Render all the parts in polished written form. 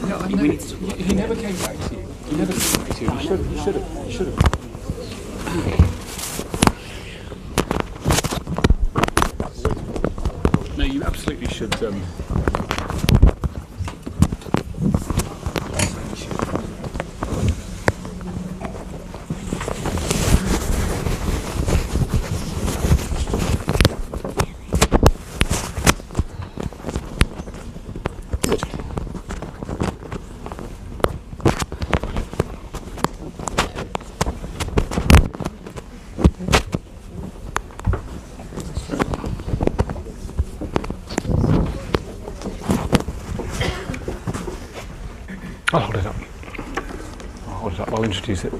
No, I know. He never came back to you. He never came back to you. You should have. No, you absolutely should. I'll hold it up. I'll introduce it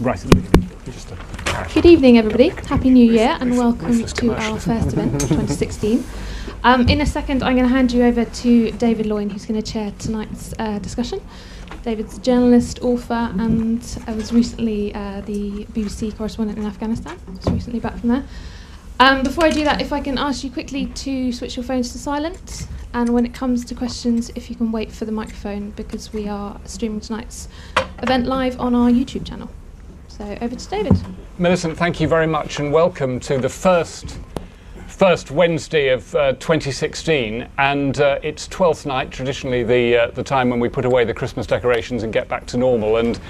right at the beginning. Good evening, everybody. Happy New Year and welcome to our first event of 2016. In a second, I'm going to hand you over to David Loyne, who's going to chair tonight's discussion. David's a journalist, author, and was recently the BBC correspondent in Afghanistan. Just recently back from there. Before I do that, if I can ask you quickly to switch your phones to silent. And when it comes to questions, if you can wait for the microphone, because we are streaming tonight's event live on our YouTube channel. So over to David. Millicent, thank you very much and welcome to the first Wednesday of 2016, and it's 12th night, traditionally the time when we put away the Christmas decorations and get back to normal. And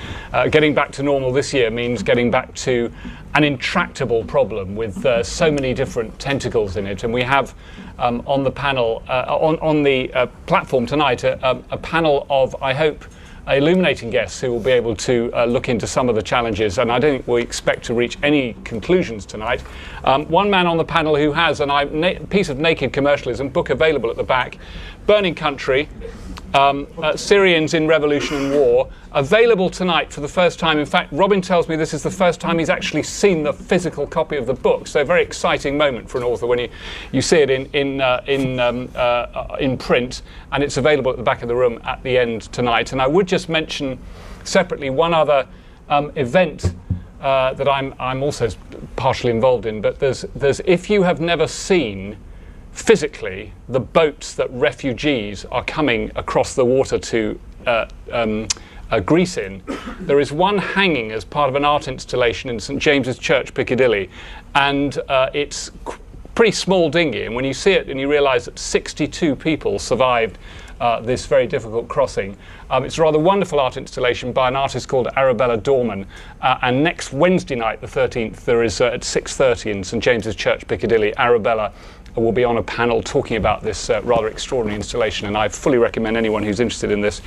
getting back to normal this year means getting back to an intractable problem with so many different tentacles in it. And we have on the panel, on the platform tonight, a panel of, I hope, illuminating guests who will be able to look into some of the challenges, and I don't think we expect to reach any conclusions tonight. One man on the panel who has a piece of naked commercialism, book available at the back, Burning Country, Syrians in Revolution and War, available tonight for the first time. In fact, Robin tells me this is the first time he's actually seen the physical copy of the book, so a very exciting moment for an author when you see it in print, and it's available at the back of the room at the end tonight. And I would just mention separately one other event that I'm also partially involved in, but there's if you have never seen physically the boats that refugees are coming across the water to Greece in, there is one hanging as part of an art installation in St James's Church, Piccadilly, and it's pretty small dinghy, and when you see it and you realise that 62 people survived this very difficult crossing. It's a rather wonderful art installation by an artist called Arabella Dorman, and next Wednesday night, the 13th, there is at 6:30 in St James's Church, Piccadilly, Arabella will be on a panel talking about this rather extraordinary installation, and I fully recommend anyone who's interested in this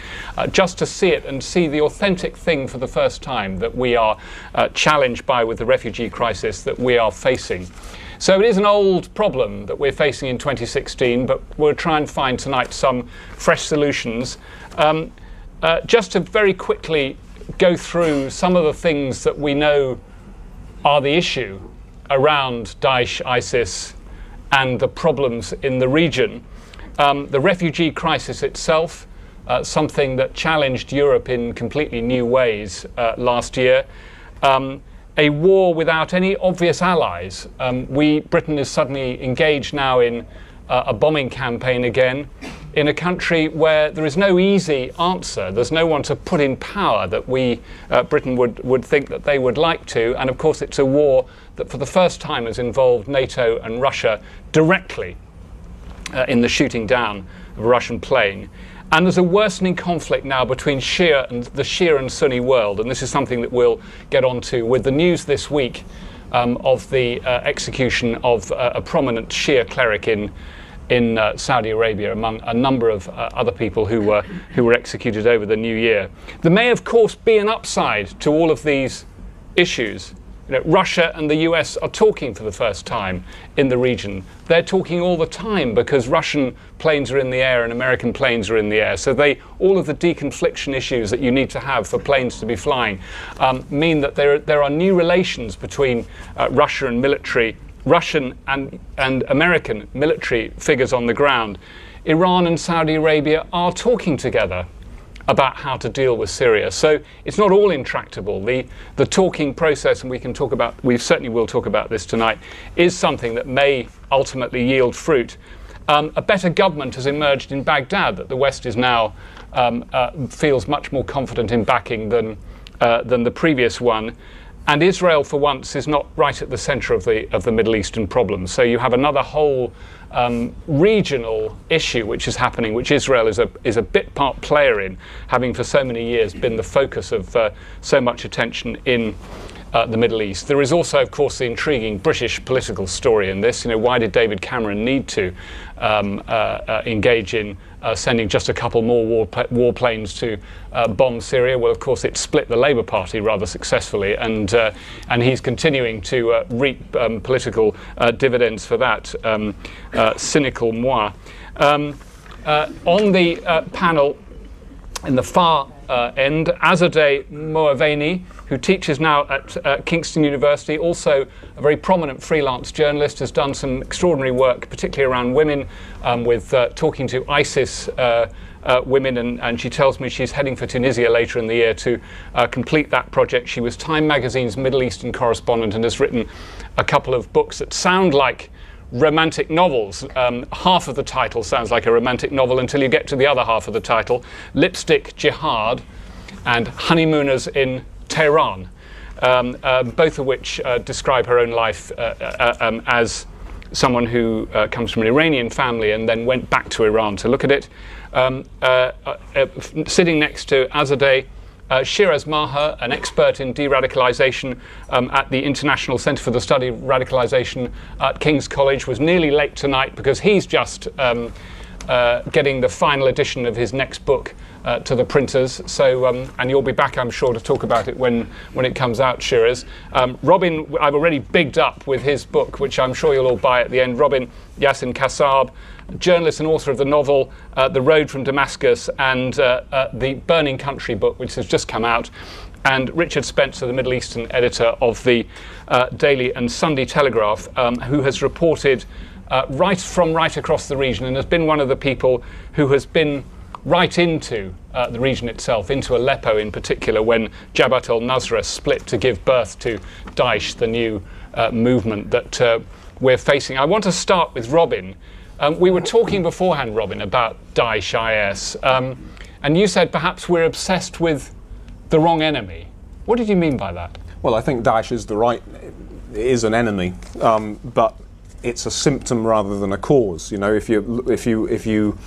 just to see it and see the authentic thing for the first time that we are challenged by with the refugee crisis that we are facing. So it is an old problem that we're facing in 2016, but we'll try and find tonight some fresh solutions. Just to very quickly go through some of the things that we know are the issue around Daesh, ISIS, and the problems in the region. The refugee crisis itself, something that challenged Europe in completely new ways last year. A war without any obvious allies. Britain is suddenly engaged now in a bombing campaign again in a country where there is no easy answer. There's no one to put in power that Britain would think that they would like to. And of course it's a war that for the first time has involved NATO and Russia directly in the shooting down of a Russian plane. And there's a worsening conflict now between the Shia and Sunni world, and this is something that we'll get onto with the news this week of the execution of a prominent Shia cleric in Saudi Arabia, among a number of other people who were executed over the new year. There may, of course, be an upside to all of these issues. You know, Russia and the US are talking for the first time in the region. They're talking all the time because Russian planes are in the air and American planes are in the air. So all of the deconfliction issues that you need to have for planes to be flying mean that there are new relations between Russian and American military figures on the ground. Iran and Saudi Arabia are talking together about how to deal with Syria. So it's not all intractable. The talking process, and we certainly will talk about this tonight, is something that may ultimately yield fruit. A better government has emerged in Baghdad that the West is now feels much more confident in backing than the previous one. And Israel, for once, is not right at the centre of the Middle Eastern problem. So you have another whole regional issue which is happening, which Israel is a bit part player in, having for so many years been the focus of so much attention in the Middle East. There is also, of course, the intriguing British political story in this. You know, why did David Cameron need to engage in sending just a couple more warplanes to bomb Syria? Well, of course, it split the Labour Party rather successfully, and he's continuing to reap political dividends for that. Cynical moi. On the panel, in the far end, Azadeh Moaveni, who teaches now at Kingston University, also a very prominent freelance journalist, has done some extraordinary work, particularly around women, with talking to ISIS women, and she tells me she's heading for Tunisia later in the year to complete that project. She was Time magazine's Middle Eastern correspondent and has written a couple of books that sound like romantic novels. Half of the title sounds like a romantic novel until you get to the other half of the title, Lipstick Jihad and Honeymooners in Tehran, both of which describe her own life as someone who comes from an Iranian family and then went back to Iran to look at it. Sitting next to Azadeh, Shiraz Maher, an expert in de-radicalisation at the International Centre for the Study of Radicalisation at King's College, was nearly late tonight because he's just getting the final edition of his next book to the printers. So, and you'll be back, I'm sure, to talk about it when it comes out, Shiraz. Robin, I've already bigged up with his book, which I'm sure you'll all buy at the end. Robin Yassin Kassab, journalist and author of the novel The Road from Damascus and the Burning Country book, which has just come out, and Richard Spencer, the Middle Eastern editor of the Daily and Sunday Telegraph, who has reported right across the region and has been one of the people who has been right into the region itself, into Aleppo in particular, when Jabhat al-Nusra split to give birth to Daesh, the new movement that we're facing. I want to start with Robin. We were talking beforehand, Robin, about Daesh IS, and you said perhaps we're obsessed with the wrong enemy. What did you mean by that? Well, I think Daesh is an enemy, but it's a symptom rather than a cause. You know, if you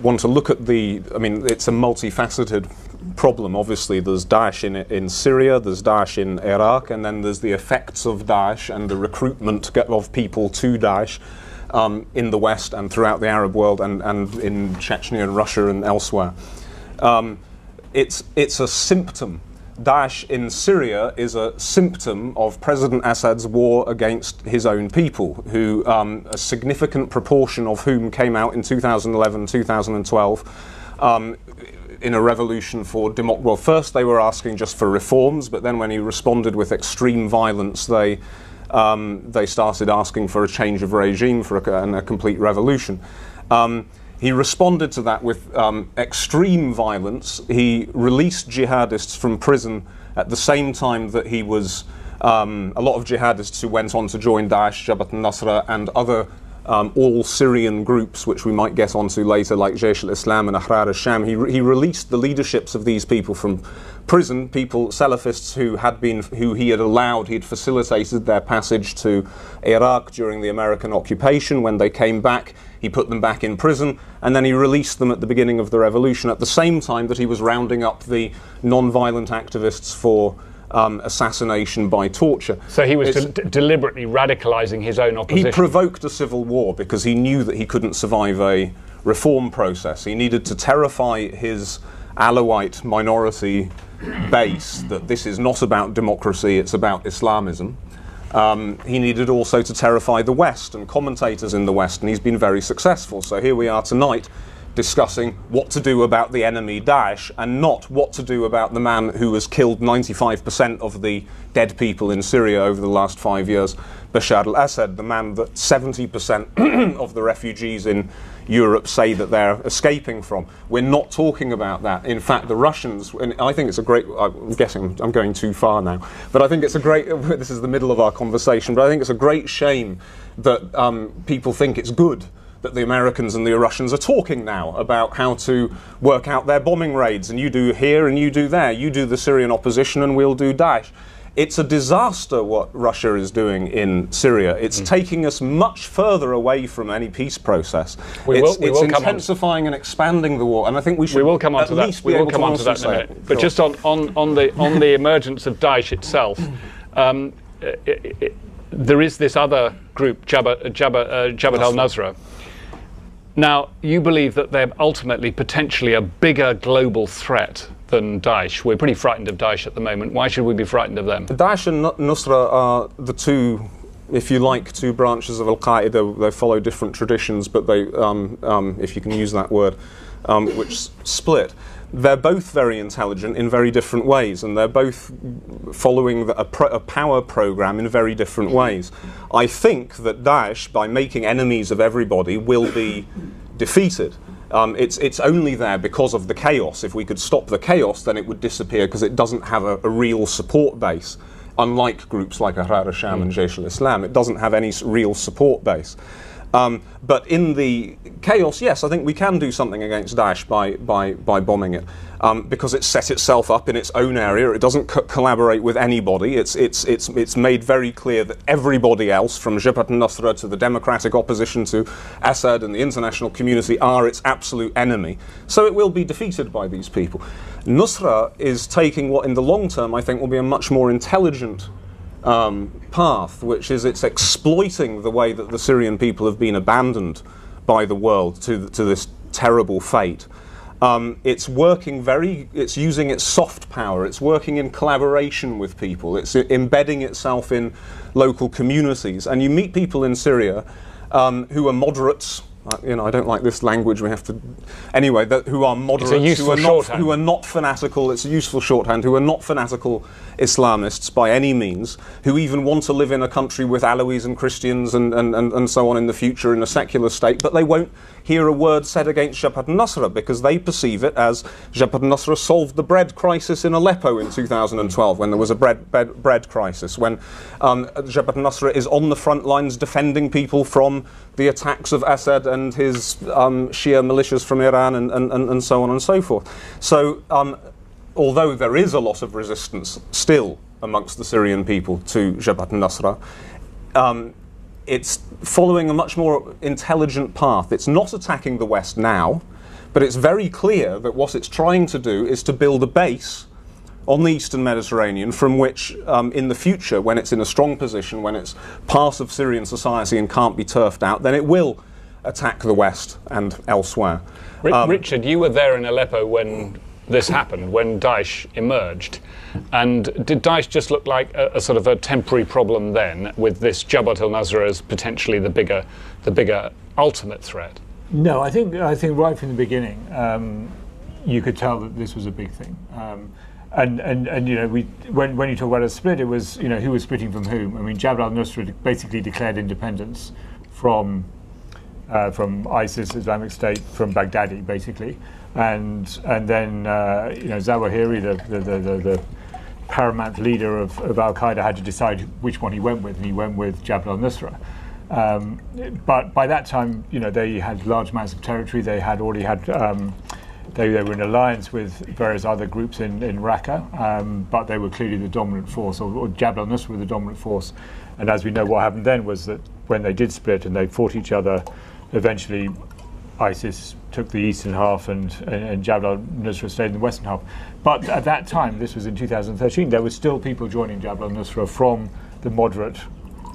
want to look at it's a multifaceted problem. Obviously, there's Daesh in Syria, there's Daesh in Iraq, and then there's the effects of Daesh and the recruitment of people to Daesh in the West and throughout the Arab world and in Chechnya and Russia and elsewhere. It's a symptom. Daesh in Syria is a symptom of President Assad's war against his own people, who a significant proportion of whom came out in 2011, 2012 in a revolution for democracy. Well, first they were asking just for reforms, but then when he responded with extreme violence, they started asking for a change of regime, for a complete revolution. He responded to that with extreme violence. He released jihadists from prison at the same time that he was a lot of jihadists who went on to join Daesh, Jabhat al-Nusra, and other all Syrian groups, which we might get onto later, like Jaish al-Islam and Ahrar al-Sham. He released the leaderships of these people from prison, Salafists who he had facilitated their passage to Iraq during the American occupation. When they came back, he put them back in prison, and then he released them at the beginning of the revolution, at the same time that he was rounding up the non-violent activists for assassination by torture. So he was deliberately radicalising his own opposition. He provoked a civil war because he knew that he couldn't survive a reform process. He needed to terrify his Alawite minority base that this is not about democracy, it's about Islamism. He needed also to terrify the West and commentators in the West, and he's been very successful. So here we are tonight discussing what to do about the enemy Daesh, and not what to do about the man who has killed 95% of the dead people in Syria over the last 5 years, Bashar al-Assad, the man that 70% of the refugees in Europe say that they're escaping from. We're not talking about that. In fact, the Russians, and I think it's a great, I'm guessing I'm going too far now, but I think it's a great, this is the middle of our conversation, but I think it's a great shame that people think it's good that the Americans and the Russians are talking now about how to work out their bombing raids, and you do here and you do there. You do the Syrian opposition and we'll do Daesh. It's a disaster what Russia is doing in Syria. It's taking us much further away from any peace process. It's intensifying and expanding the war, and I think we should. We will come on to that. We will come on to that in a minute. But just on the emergence of Daesh itself, there is this other group, Jabhat al-Nusra. Now, you believe that they're ultimately potentially a bigger global threat than Daesh. We're pretty frightened of Daesh at the moment. Why should we be frightened of them? Daesh and Nusra are the two, if you like, two branches of Al-Qaeda. They follow different traditions, but they, if you can use that word, which split. They're both very intelligent in very different ways, and they're both following a power program in very different ways. I think that Daesh, by making enemies of everybody, will be defeated. It's only there because of the chaos. If we could stop the chaos, then it would disappear because it doesn't have a real support base. Unlike groups like Ahrar al-Sham and Jaish al-Islam, it doesn't have any real support base. But in the chaos, yes, I think we can do something against Daesh by bombing it, because it's set itself up in its own area. It doesn't collaborate with anybody. It's made very clear that everybody else, from Jabhat al-Nusra to the democratic opposition to Assad and the international community, are its absolute enemy. So it will be defeated by these people. Nusra is taking what, in the long term, I think will be a much more intelligent path, which is it's exploiting the way that the Syrian people have been abandoned by the world to this terrible fate. It's using its soft power, it's working in collaboration with people, it's embedding itself in local communities. And you meet people in Syria who are moderates. I don't like this language. We have to, anyway. Who are moderates, who are not fanatical. It's a useful shorthand. Who are not fanatical Islamists by any means. Who even want to live in a country with Alawis and Christians and so on in the future in a secular state. But they won't hear a word said against Jabhat al-Nusra because they perceive it as Jabhat al-Nusra solved the bread crisis in Aleppo in 2012 when there was a bread crisis. When Jabhat al-Nusra is on the front lines defending people from the attacks of Assad and his Shia militias from Iran and so on and so forth. So although there is a lot of resistance still amongst the Syrian people to Jabhat al-Nusra, it's following a much more intelligent path. It's not attacking the West now, but it's very clear that what it's trying to do is to build a base on the Eastern Mediterranean from which, in the future, when it's in a strong position, when it's part of Syrian society and can't be turfed out, then it will attack the West and elsewhere. Richard, you were there in Aleppo when this happened, when Daesh emerged. And did Daesh just look like a sort of a temporary problem then, with this Jabhat al-Nusra as potentially the bigger ultimate threat? No, I think right from the beginning, you could tell that this was a big thing. And you know, when you talk about a split, it was, you know, who was splitting from whom. I mean, Jabhat al-Nusra basically declared independence from ISIS, Islamic State, from Baghdadi, basically, and then you know, Zawahiri, the paramount leader of Al Qaeda, had to decide which one he went with, and he went with Jabhat al-Nusra. But by that time, you know, they had large amounts of territory. They already had. They were in alliance with various other groups in Raqqa, but they were clearly the dominant force, or Jabhat al-Nusra were the dominant force. And as we know, what happened then was that when they did split and they fought each other, eventually ISIS took the eastern half and Jabhat al-Nusra stayed in the western half. But at that time, this was in 2013, there were still people joining Jabhat al-Nusra from the moderate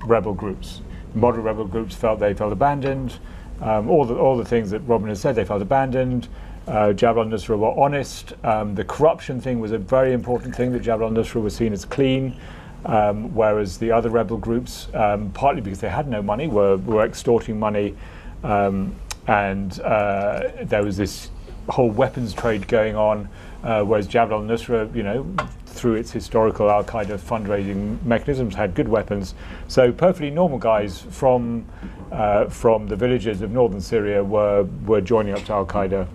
rebel groups. Moderate rebel groups felt abandoned. All the things that Robin has said, they felt abandoned. Jabhat al-Nusra were honest. The corruption thing was a very important thing, that Jabhat al-Nusra was seen as clean, whereas the other rebel groups, partly because they had no money, were extorting money, and there was this whole weapons trade going on, whereas Jabhat al-Nusra, you know, through its historical Al-Qaeda fundraising mechanisms, had good weapons. So perfectly normal guys from the villages of northern Syria were joining up to Al-Qaeda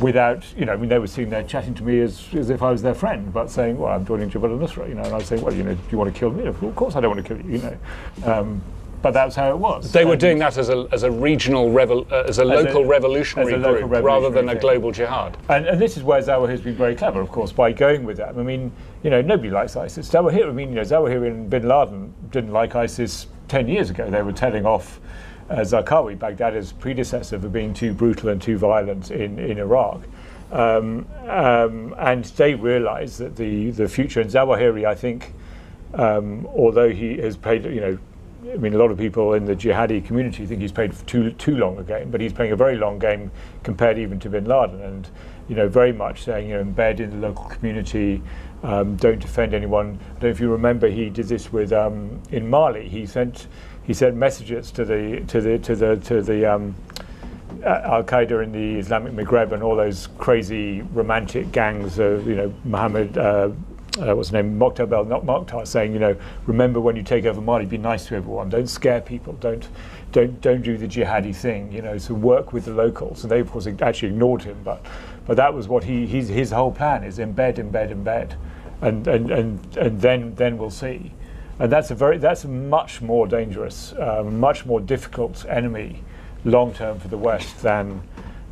without, you know, I mean, they were sitting there chatting to me as if I was their friend, but saying, well, I'm joining Jabhat al-Nusra, you know, and I was saying, well, you know, do you want to kill me? Of course I don't want to kill you, you know. but that's how it was. They were doing that as a regional, local revolutionary group, rather than a global jihad. And this is where Zawahir has been very clever, of course, by going with that. I mean, nobody likes ISIS. Zawahir and Bin Laden didn't like ISIS 10 years ago. They were telling off Zarqawi, Baghdadi's predecessor, for being too brutal and too violent in Iraq. And they realised that the future, and Zawahiri, I think, although he has played, a lot of people in the jihadi community think he's played too long a game, but he's playing a very long game compared even to Bin Laden, and very much saying, embed in the local community, don't defend anyone. I don't know if you remember, he did this with in Mali. He sent messages to the Al Qaeda in the Islamic Maghreb and all those crazy romantic gangs. Mohammed. What's his name? Mokhtar not Mokhtar, saying, remember when you take over Mali, be nice to everyone. Don't scare people. Don't do the jihadi thing. So work with the locals. And they, of course, actually ignored him. But that was what his whole plan is: embed, and then we'll see. And that's a much more dangerous, much more difficult enemy, long term for the West than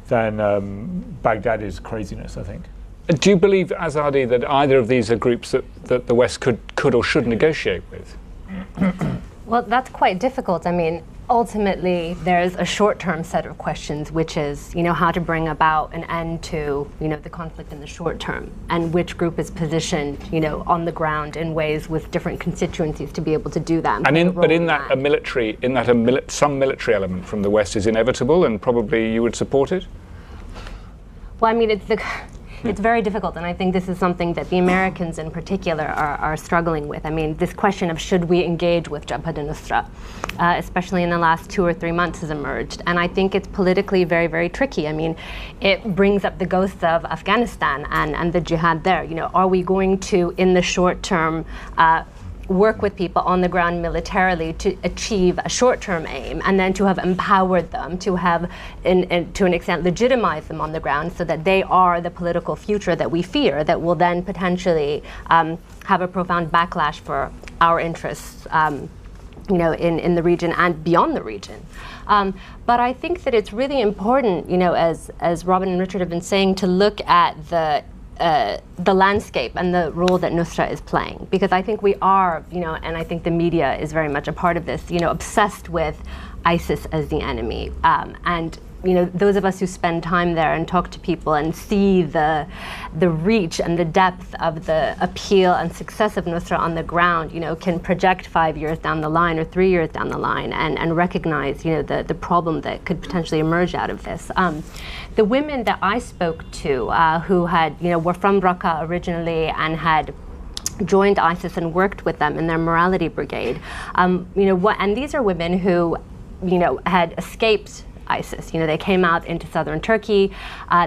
Baghdadi's craziness, I think. Do you believe, Azadi, that either of these are groups that the West could or should negotiate with? Well, that's quite difficult. I mean, ultimately, there's a short-term set of questions, which is, how to bring about an end to, the conflict in the short term, and which group is positioned, on the ground in ways with different constituencies to be able to do that. Some military element from the West is inevitable, and probably you would support it? Well, I mean, it's very difficult, and I think this is something that the Americans in particular are struggling with. I mean, this question of should we engage with Jabhat al-Nusra, especially in the last 2 or 3 months, has emerged. And I think it's politically very, very tricky. I mean, it brings up the ghosts of Afghanistan and the jihad there. Are we going to, in the short term, work with people on the ground militarily to achieve a short-term aim, and then to have empowered them, to have, to an extent, legitimized them on the ground so that they are the political future that we fear, that will then potentially have a profound backlash for our interests, in the region and beyond the region. But I think that it's really important, as Robin and Richard have been saying, to look at the landscape and the role that Nusra is playing, because I think we are, and I think the media is very much a part of this, obsessed with ISIS as the enemy, and those of us who spend time there and talk to people and see the reach and the depth of the appeal and success of Nusra on the ground, can project 5 years down the line or 3 years down the line and recognize, the problem that could potentially emerge out of this. The women that I spoke to, who had, were from Raqqa originally and had joined ISIS and worked with them in their morality brigade, and these are women who, had escaped ISIS. They came out into southern Turkey.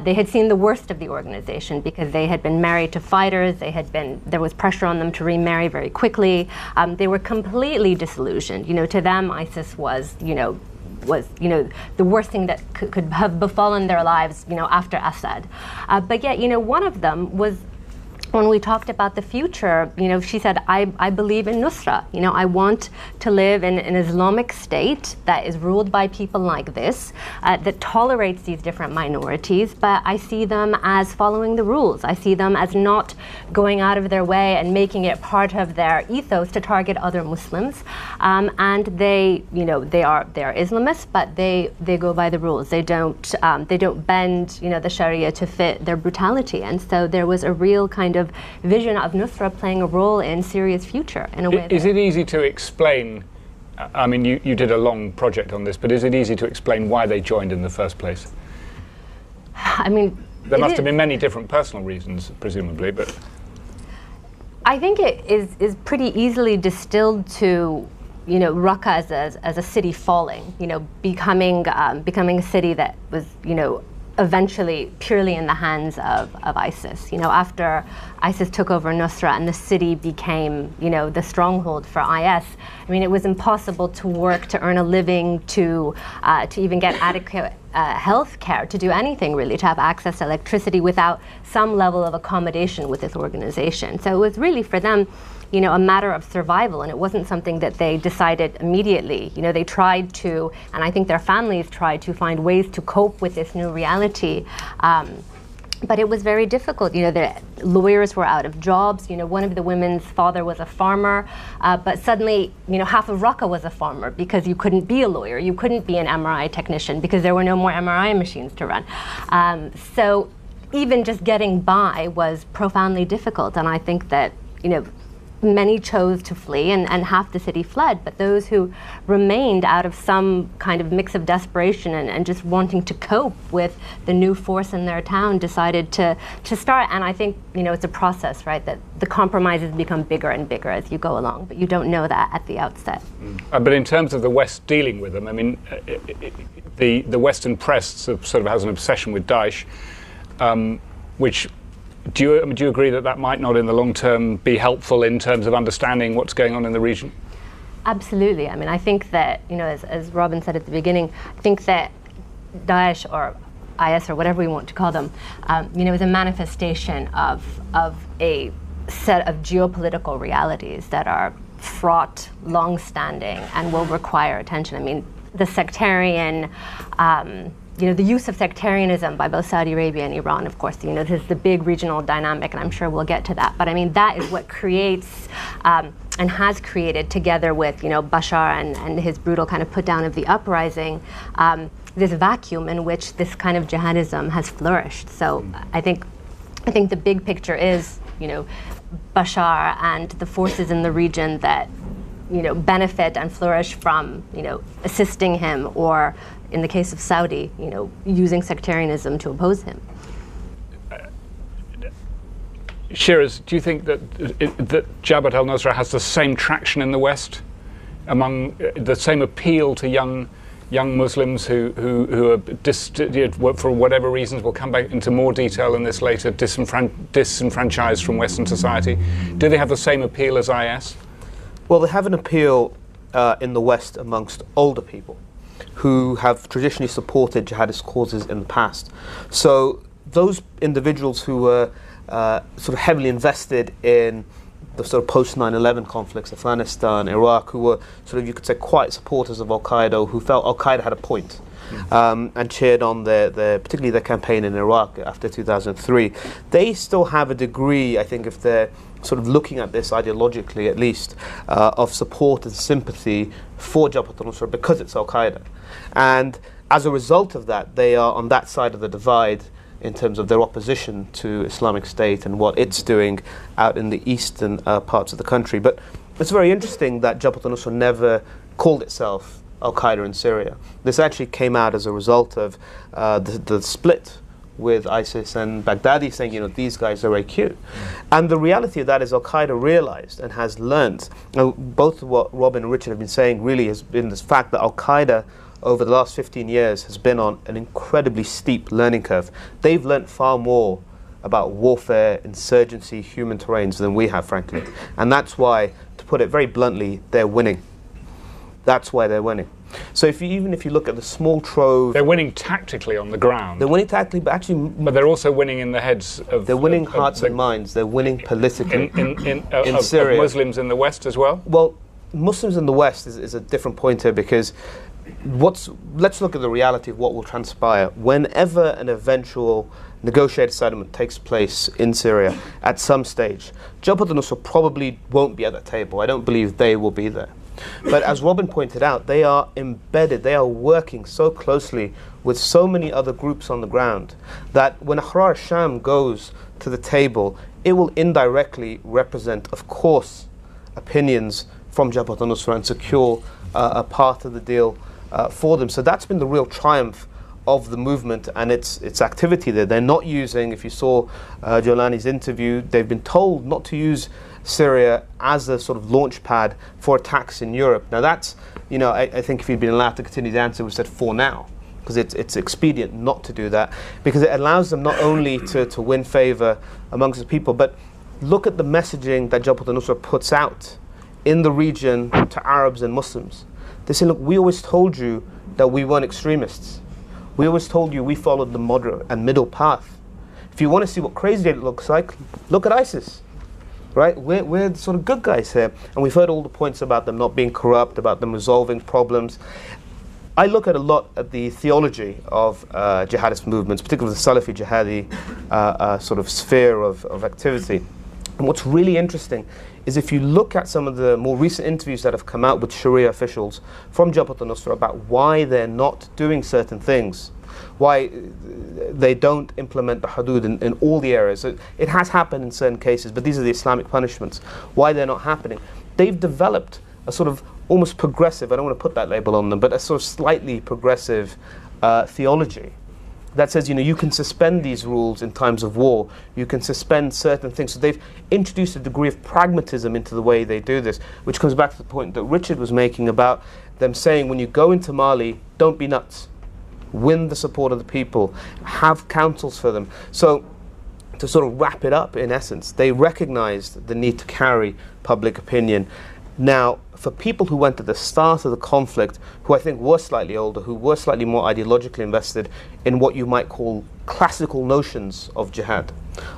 They had seen the worst of the organization because they had been married to fighters. There was pressure on them to remarry very quickly. They were completely disillusioned. To them, ISIS was the worst thing that could have befallen their lives, after Assad. But yet, one of them was, when we talked about the future, she said, I believe in Nusra. I want to live in an Islamic state that is ruled by people like this, that tolerates these different minorities, but I see them as following the rules. I see them as not going out of their way and making it part of their ethos to target other Muslims. And they are Islamists, but they go by the rules. They don't bend, the Sharia to fit their brutality. And so there was a real kind of vision of Nusra playing a role in Syria's future in a way. Is it easy to explain? I mean, you did a long project on this, but is it easy to explain why they joined in the first place? I mean, there must have been many different personal reasons, presumably, but I think it is pretty easily distilled to, Raqqa as a city falling, becoming a city that was, eventually purely in the hands of ISIS. After ISIS took over Nusra and the city became, the stronghold for IS, I mean, it was impossible to work, to earn a living, to even get health care, to do anything really, to have access to electricity without some level of accommodation with this organization. So it was really for them, you know, a matter of survival, and it wasn't something that they decided immediately. You know, they tried to, and I think their families tried to find ways to cope with this new reality. But it was very difficult. You know, the lawyers were out of jobs. You know, one of the women's father was a farmer, but suddenly, you know, half of Raqqa was a farmer because you couldn't be a lawyer, you couldn't be an MRI technician because there were no more MRI machines to run. So even just getting by was profoundly difficult, and I think that, you know, many chose to flee, and half the city fled, but those who remained out of some kind of mix of desperation and just wanting to cope with the new force in their town decided to start. And I think, you know, it's a process, right, that the compromises become bigger and bigger as you go along, but you don't know that at the outset. But in terms of the West dealing with them, I mean, the Western press sort of has an obsession with Daesh, which do you agree that that might not in the long term be helpful in terms of understanding what's going on in the region? Absolutely. I mean, I think that, you know, as Robin said at the beginning, I think that Daesh or IS or whatever we want to call them, you know, is a manifestation of a set of geopolitical realities that are fraught, long-standing, and will require attention. I mean, the sectarian, you know, the use of sectarianism by both Saudi Arabia and Iran, of course, you know, this is the big regional dynamic, and I'm sure we'll get to that. But I mean, that is what creates and has created, together with, you know, Bashar and his brutal kind of put down of the uprising, this vacuum in which this kind of jihadism has flourished. So I think the big picture is, you know, Bashar and the forces in the region that, you know, benefit and flourish from, you know, assisting him, or in the case of Saudi, you know, using sectarianism to oppose him. Shiraz, do you think that Jabhat al-Nusra has the same traction in the West, among the same appeal to young Muslims who are for whatever reasons, we'll come back into more detail in this later, disenfranchised from Western society? Do they have the same appeal as IS? Well, they have an appeal in the West amongst older people who have traditionally supported jihadist causes in the past. So those individuals who were sort of heavily invested in the sort of post 9/11 conflicts, Afghanistan, Iraq, who were sort of, you could say, quiet supporters of Al-Qaeda, who felt Al-Qaeda had a point, and cheered on particularly their campaign in Iraq after 2003. They still have a degree, I think, if they're sort of looking at this ideologically at least, of support and sympathy for Jabhat al-Nusra because it's Al-Qaeda. And as a result of that, they are on that side of the divide in terms of their opposition to Islamic State and what it's doing out in the eastern parts of the country. But it's very interesting that Jabhat al-Nusra never called itself Al-Qaeda in Syria. This actually came out as a result of the split with ISIS and Baghdadi saying, you know, these guys are AQ. And the reality of that is Al-Qaeda realized and has learned, both what Robin and Richard have been saying really has been this fact that Al-Qaeda over the last 15 years has been on an incredibly steep learning curve. They've learnt far more about warfare, insurgency, human terrains than we have, frankly. And that's why, to put it very bluntly, they're winning. That's why they're winning. So even if you look at the small trove... They're winning tactically on the ground. They're winning tactically, but actually... But they're also winning in the heads of... They're winning hearts and minds. They're winning politically. In Syria. Of Muslims in the West as well? Well, Muslims in the West is a different point here, because let's look at the reality of what will transpire. Whenever an eventual negotiated settlement takes place in Syria at some stage, Jabhat al-Nusra probably won't be at that table. I don't believe they will be there. But as Robin pointed out, they are embedded, they are working so closely with so many other groups on the ground that when Ahrar al-Sham goes to the table, it will indirectly represent, of course, opinions from Jabhat al-Nusra and secure a part of the deal for them. So that's been the real triumph of the movement and its activity there. They're not using, if you saw Jolani's interview, they've been told not to use Syria as a sort of launch pad for attacks in Europe. Now that's, you know, I think if he'd been allowed to continue the answer, we said for now, because it's expedient not to do that, because it allows them not only to win favor amongst the people, but look at the messaging that Jabhat al-Nusra puts out in the region to Arabs and Muslims. They say, look, we always told you that we weren't extremists. We always told you we followed the moderate and middle path. If you want to see what crazy it looks like, look at ISIS. Right? We're the sort of good guys here. And we've heard all the points about them not being corrupt, about them resolving problems. I look at a lot at the theology of jihadist movements, particularly the Salafi jihadi sort of sphere of activity. And what's really interesting is if you look at some of the more recent interviews that have come out with Sharia officials from Jabhat al-Nusra about why they're not doing certain things, why they don't implement the hudud in all the areas. It has happened in certain cases, but these are the Islamic punishments. Why they're not happening. They've developed a sort of almost progressive, I don't want to put that label on them, but a sort of slightly progressive theology that says, you can suspend these rules in times of war. You can suspend certain things. So they've introduced a degree of pragmatism into the way they do this, which comes back to the point that Richard was making about them saying, when you go into Mali, don't be nuts. Win the support of the people. Have councils for them. So to sort of wrap it up, in essence, they recognized the need to carry public opinion. Now, for people who went at the start of the conflict, who I think were slightly older, who were slightly more ideologically invested in what you might call classical notions of jihad,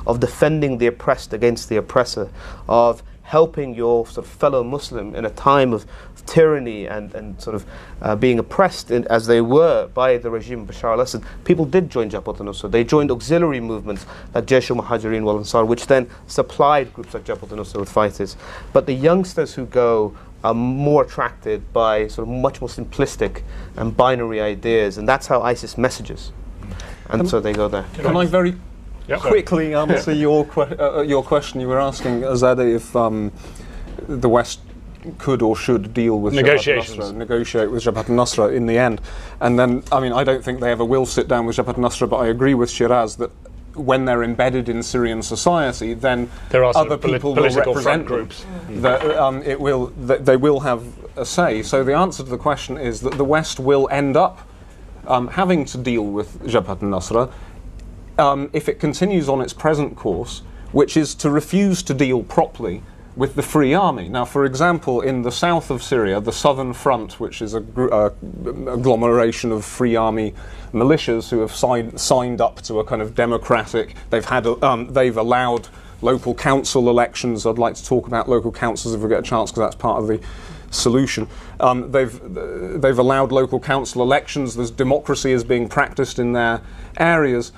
of defending the oppressed against the oppressor, of helping your sort of fellow Muslim in a time of tyranny and sort of being oppressed as they were by the regime of Bashar al-Assad, people did join Jabhat al-Nusra. They joined auxiliary movements like Jaysh al-Muhajirin wal Ansar, which then supplied groups like Jabhat al-Nusra with fighters. But the youngsters who go are more attracted by sort of much more simplistic and binary ideas, and that's how ISIS messages. And so they go there. Can I very quickly answer your question? You were asking, Azadeh, if the West could or should deal with negotiate with Jabhat al-Nusra in the end. And then, I don't think they ever will sit down with Jabhat al-Nusra, but I agree with Shiraz that when they're embedded in Syrian society, then there are other people will represent groups. They will have a say. So the answer to the question is that the West will end up having to deal with Jabhat al-Nusra if it continues on its present course, which is to refuse to deal properly with the Free Army. Now, for example, in the south of Syria, the Southern Front, which is a agglomeration of Free Army militias who have signed up to a kind of democratic, they've allowed local council elections. I'd like to talk about local councils if we get a chance, because that's part of the solution. They've allowed local council elections. There's democracy is being practiced in their areas.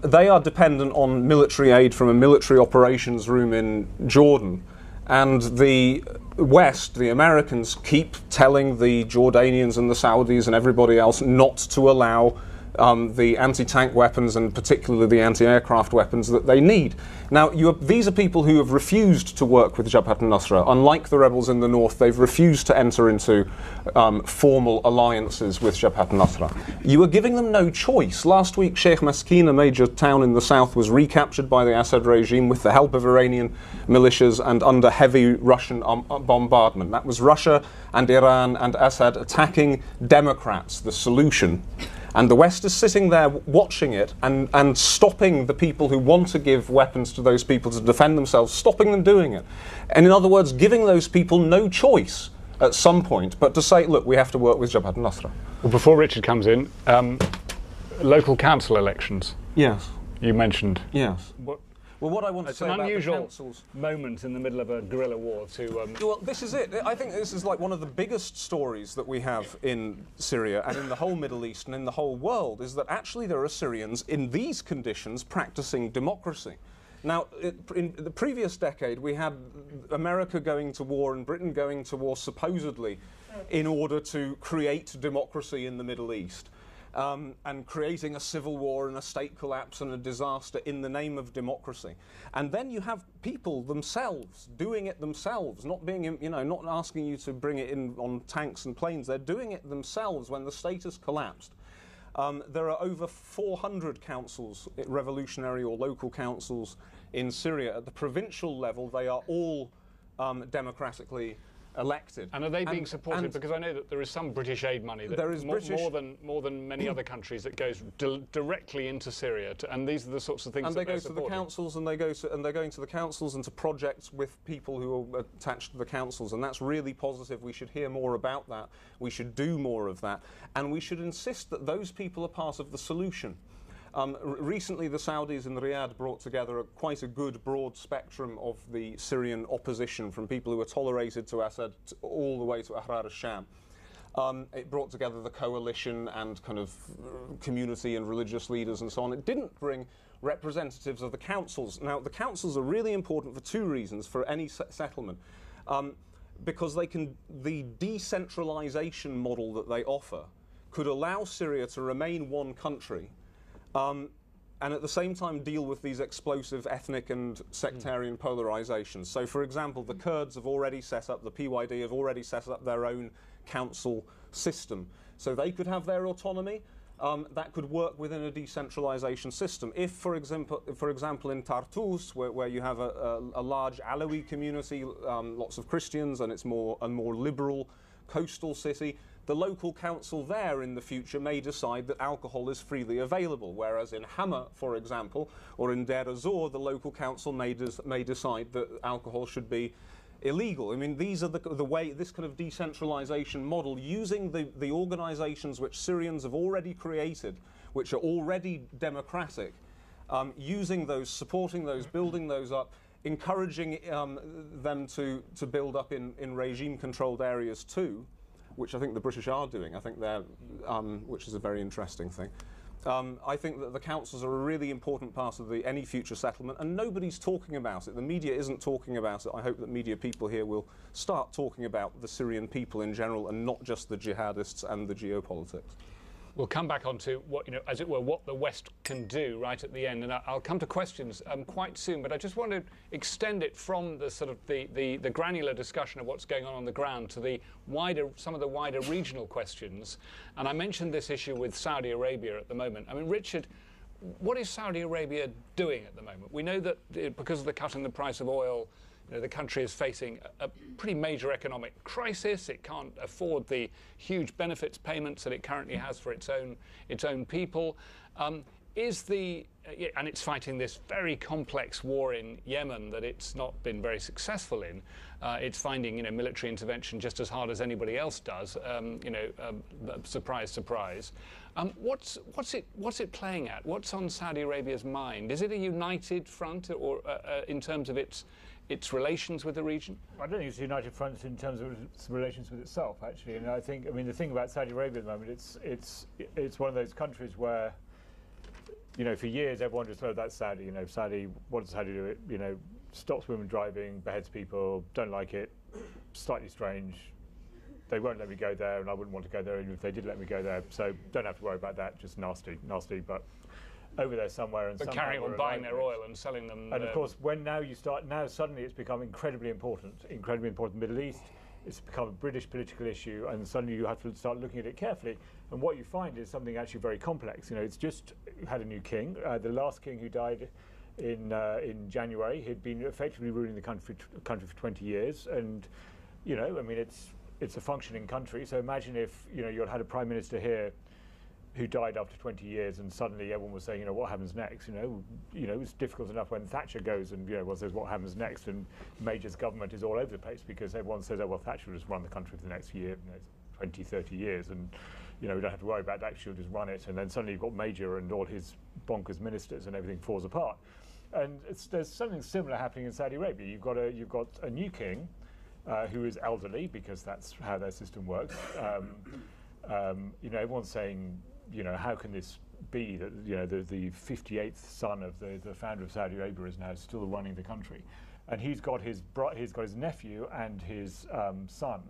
They are dependent on military aid from a military operations room in Jordan. And the West, the Americans, keep telling the Jordanians and the Saudis and everybody else not to allow the anti-tank weapons and particularly the anti-aircraft weapons that they need. Now, these are people who have refused to work with Jabhat al-Nusra. Unlike the rebels in the north, they've refused to enter into formal alliances with Jabhat al-Nusra. You are giving them no choice. Last week, Sheikh Maskin, a major town in the south, was recaptured by the Assad regime with the help of Iranian militias and under heavy Russian bombardment. That was Russia and Iran and Assad attacking Democrats, the solution. And the West is sitting there watching it and stopping the people who want to give weapons to those people to defend themselves, stopping them doing it. And in other words, giving those people no choice at some point but to say, look, we have to work with Jabhat al-Nusra. Well, before Richard comes in, local council elections. Yes. You mentioned. Yes. Well, what I want to say about the councils... It's an unusual moment in the middle of a guerrilla war to... Well, this is it. I think this is like one of the biggest stories that we have in Syria and in the whole Middle East and in the whole world, is that actually there are Syrians in these conditions practicing democracy. Now, in the previous decade, we had America going to war and Britain going to war supposedly in order to create democracy in the Middle East. And creating a civil war and a state collapse and a disaster in the name of democracy. And then you have people themselves doing it themselves, not being, not asking you to bring it in on tanks and planes. They're doing it themselves when the state has collapsed. There are over 400 councils, revolutionary or local councils in Syria. At the provincial level, they are all democratically elected. And are they being supported? Because I know that there is some British aid money that there is more than many other countries that goes directly into Syria, and these are the sorts of things. And that they go to the councils, and they're going to the councils and to projects with people who are attached to the councils, and that's really positive. We should hear more about that. We should do more of that, and we should insist that those people are part of the solution. Recently, the Saudis in Riyadh brought together quite a good broad spectrum of the Syrian opposition, from people who were tolerated to Assad all the way to Ahrar al-Sham. It brought together the coalition and kind of community and religious leaders and so on. It didn't bring representatives of the councils. Now, the councils are really important for two reasons for any settlement. Because the decentralization model that they offer could allow Syria to remain one country, and at the same time deal with these explosive ethnic and sectarian polarizations. So, for example, the Kurds have already set up, the PYD have already set up their own council system. So they could have their autonomy. That could work within a decentralization system. If, for example, in Tartus, where you have a large Alawi community, lots of Christians, and it's a more liberal coastal city, the local council there in the future may decide that alcohol is freely available, whereas in Hama, for example, or in Deir ez-Zor, the local council may decide that alcohol should be illegal. I mean, these are the way, this kind of decentralization model, using the organizations which Syrians have already created, which are already democratic, using those, supporting those, building those up, encouraging them to build up in regime-controlled areas too, which I think the British are doing. I think which is a very interesting thing. I think that the councils are a really important part of any future settlement, and nobody's talking about it. The media isn't talking about it. I hope that media people here will start talking about the Syrian people in general, and not just the jihadists and the geopolitics. We'll come back onto what, as it were, what the West can do right at the end, and I'll come to questions quite soon. But I just want to extend it from the sort of the granular discussion of what's going on the ground to some of the wider regional questions. And I mentioned this issue with Saudi Arabia at the moment. I mean, Richard, what is Saudi Arabia doing at the moment? We know that because of the cut in the price of oil, the country is facing a pretty major economic crisis. It can't afford the huge benefits payments that it currently has for its own people. And it's fighting this very complex war in Yemen that it's not been very successful in. It's finding military intervention just as hard as anybody else does. Surprise, surprise. What's it playing at? What's on Saudi Arabia's mind? Is it a united front, or in terms of its relations with the region? I don't think it's a united front in terms of its relations with itself, actually. And I think, the thing about Saudi Arabia at the moment, it's one of those countries where, for years everyone just heard that's Saudi. Saudi, what does Saudi do? It, stops women driving, beheads people, don't like it, slightly strange. They won't let me go there, and I wouldn't want to go there even if they did let me go there. So don't have to worry about that. Just nasty, but over there somewhere. And but carrying on buying their oil and selling them. And of course, now suddenly it's become incredibly important in the Middle East. It's become a British political issue, and suddenly you have to start looking at it carefully. And what you find is something actually very complex. It's just had a new king. The last king who died in January, he'd been effectively ruling the country for 20 years, and it's a functioning country. So imagine if you had a prime minister here who died after 20 years, and suddenly everyone was saying, what happens next? It's difficult enough when Thatcher goes and says what happens next, and Major's government is all over the place because everyone says, Thatcher will just run the country for the next year, 20, 30 years, and we don't have to worry about that. She'll just run it, and then suddenly you've got Major and all his bonkers ministers, and everything falls apart. And there's something similar happening in Saudi Arabia. You've got a new king who is elderly, because that's how their system works. Everyone's saying, how can this be that the 58th son of the founder of Saudi Arabia is now still running the country, and he's got his nephew and his son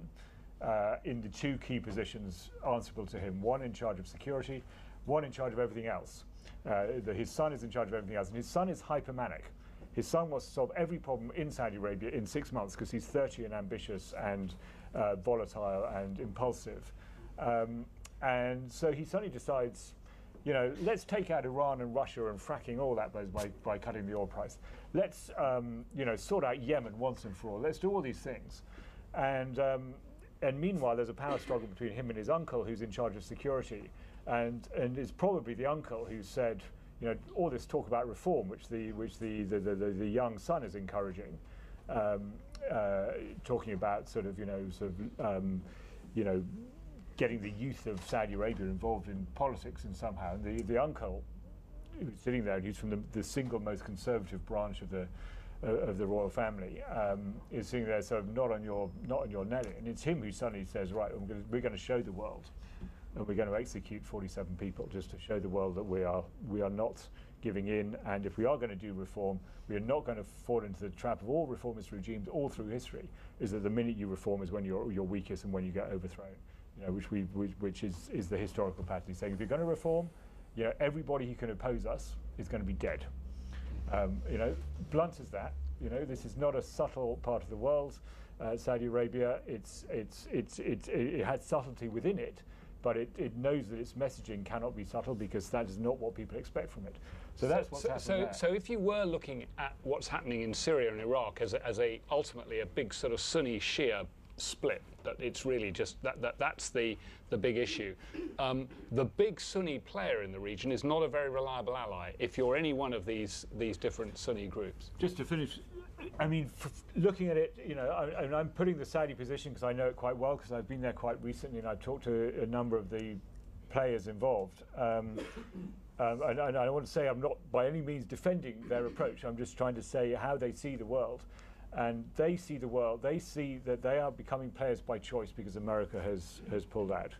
in the two key positions answerable to him. One in charge of security, one in charge of everything else. His son is in charge of everything else, and his son is hypermanic. His son wants to solve every problem in Saudi Arabia in 6 months because he's 30 and ambitious and volatile and impulsive. And so he suddenly decides, let's take out Iran and Russia and fracking, all that by cutting the oil price. Let's, sort out Yemen once and for all. Let's do all these things. And meanwhile, there's a power struggle between him and his uncle, who's in charge of security, and it's probably the uncle who said, all this talk about reform, which the young son is encouraging, talking about getting the youth of Saudi Arabia involved in politics and somehow. And the uncle, who's sitting there, who's from the single most conservative branch of the royal family, is sitting there sort of not on your nelly, and it's him who suddenly says, right, we're going to show the world, and we're going to execute 47 people just to show the world that we are not giving in, and if we are going to do reform, we are not going to fall into the trap of all reformist regimes all through history, is that the minute you reform is when you're weakest and when you get overthrown, which is the historical pattern. He's saying if you're going to reform, everybody who can oppose us is going to be dead. Blunt as that. This is not a subtle part of the world. Saudi Arabia, it has subtlety within it, but it knows that its messaging cannot be subtle because that is not what people expect from it. So that's what's happening there. So if you were looking at what's happening in Syria and Iraq as ultimately a big sort of Sunni Shia split, that it's really just that's the big issue. The big Sunni player in the region is not a very reliable ally if you're any one of these different Sunni groups. Just to finish, looking at it, I'm putting the Saudi position because I know it quite well because I've been there quite recently and I've talked to a number of the players involved. And I want to say I'm not by any means defending their approach. I'm just trying to say how they see the world. And they see the world, they see that they are becoming players by choice because America has pulled out.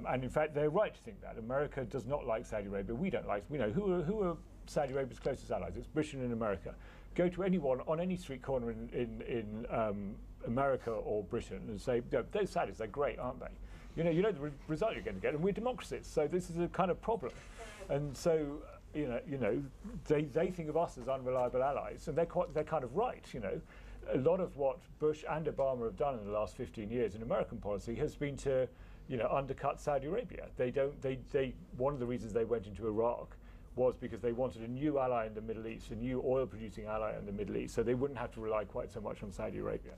And in fact, they're right to think that. America does not like Saudi Arabia. We don't like, who are Saudi Arabia's closest allies? It's Britain and America. Go to anyone on any street corner in America or Britain and say, those Saudis, they're great, aren't they? The result you're going to get, and we're democracies, so this is a kind of problem. And so, they think of us as unreliable allies, and they're kind of right. A lot of what Bush and Obama have done in the last 15 years in American policy has been to, undercut Saudi Arabia. One of the reasons they went into Iraq was because they wanted a new ally in the Middle East, a new oil-producing ally in the Middle East, so they wouldn't have to rely quite so much on Saudi Arabia.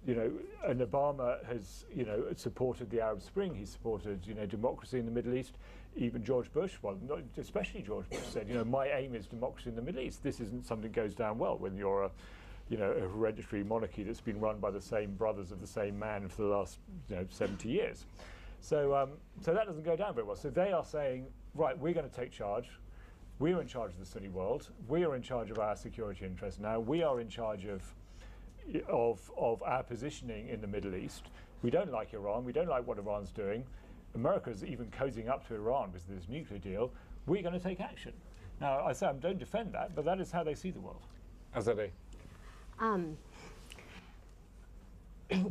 And Obama has, supported the Arab Spring. He supported, democracy in the Middle East. Even George Bush, especially George Bush, said, my aim is democracy in the Middle East. This isn't something that goes down well when you're a hereditary monarchy that's been run by the same brothers of the same man for the last, 70 years. So that doesn't go down very well. So they are saying, right, we're going to take charge. We're in charge of the Sunni world. We are in charge of our security interests now. We are in charge of our positioning in the Middle East. We don't like Iran. We don't like what Iran's doing. America's even cozying up to Iran with this nuclear deal. We're going to take action. Now, I say I don't defend that, but that is how they see the world. Azadeh.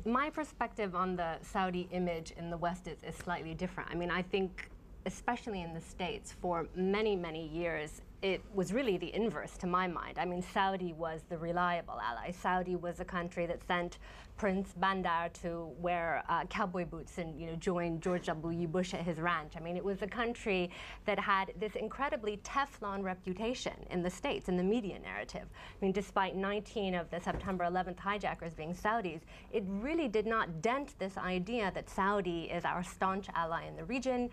My perspective on the Saudi image in the West is slightly different. I think, especially in the States, for many, many years, it was really the inverse to my mind. Saudi was the reliable ally. Saudi was a country that sent Prince Bandar to wear cowboy boots and join George W. Bush at his ranch. It was a country that had this incredibly Teflon reputation in the States, in the media narrative. Despite 19 of the September 11th hijackers being Saudis, it really did not dent this idea that Saudi is our staunch ally in the region.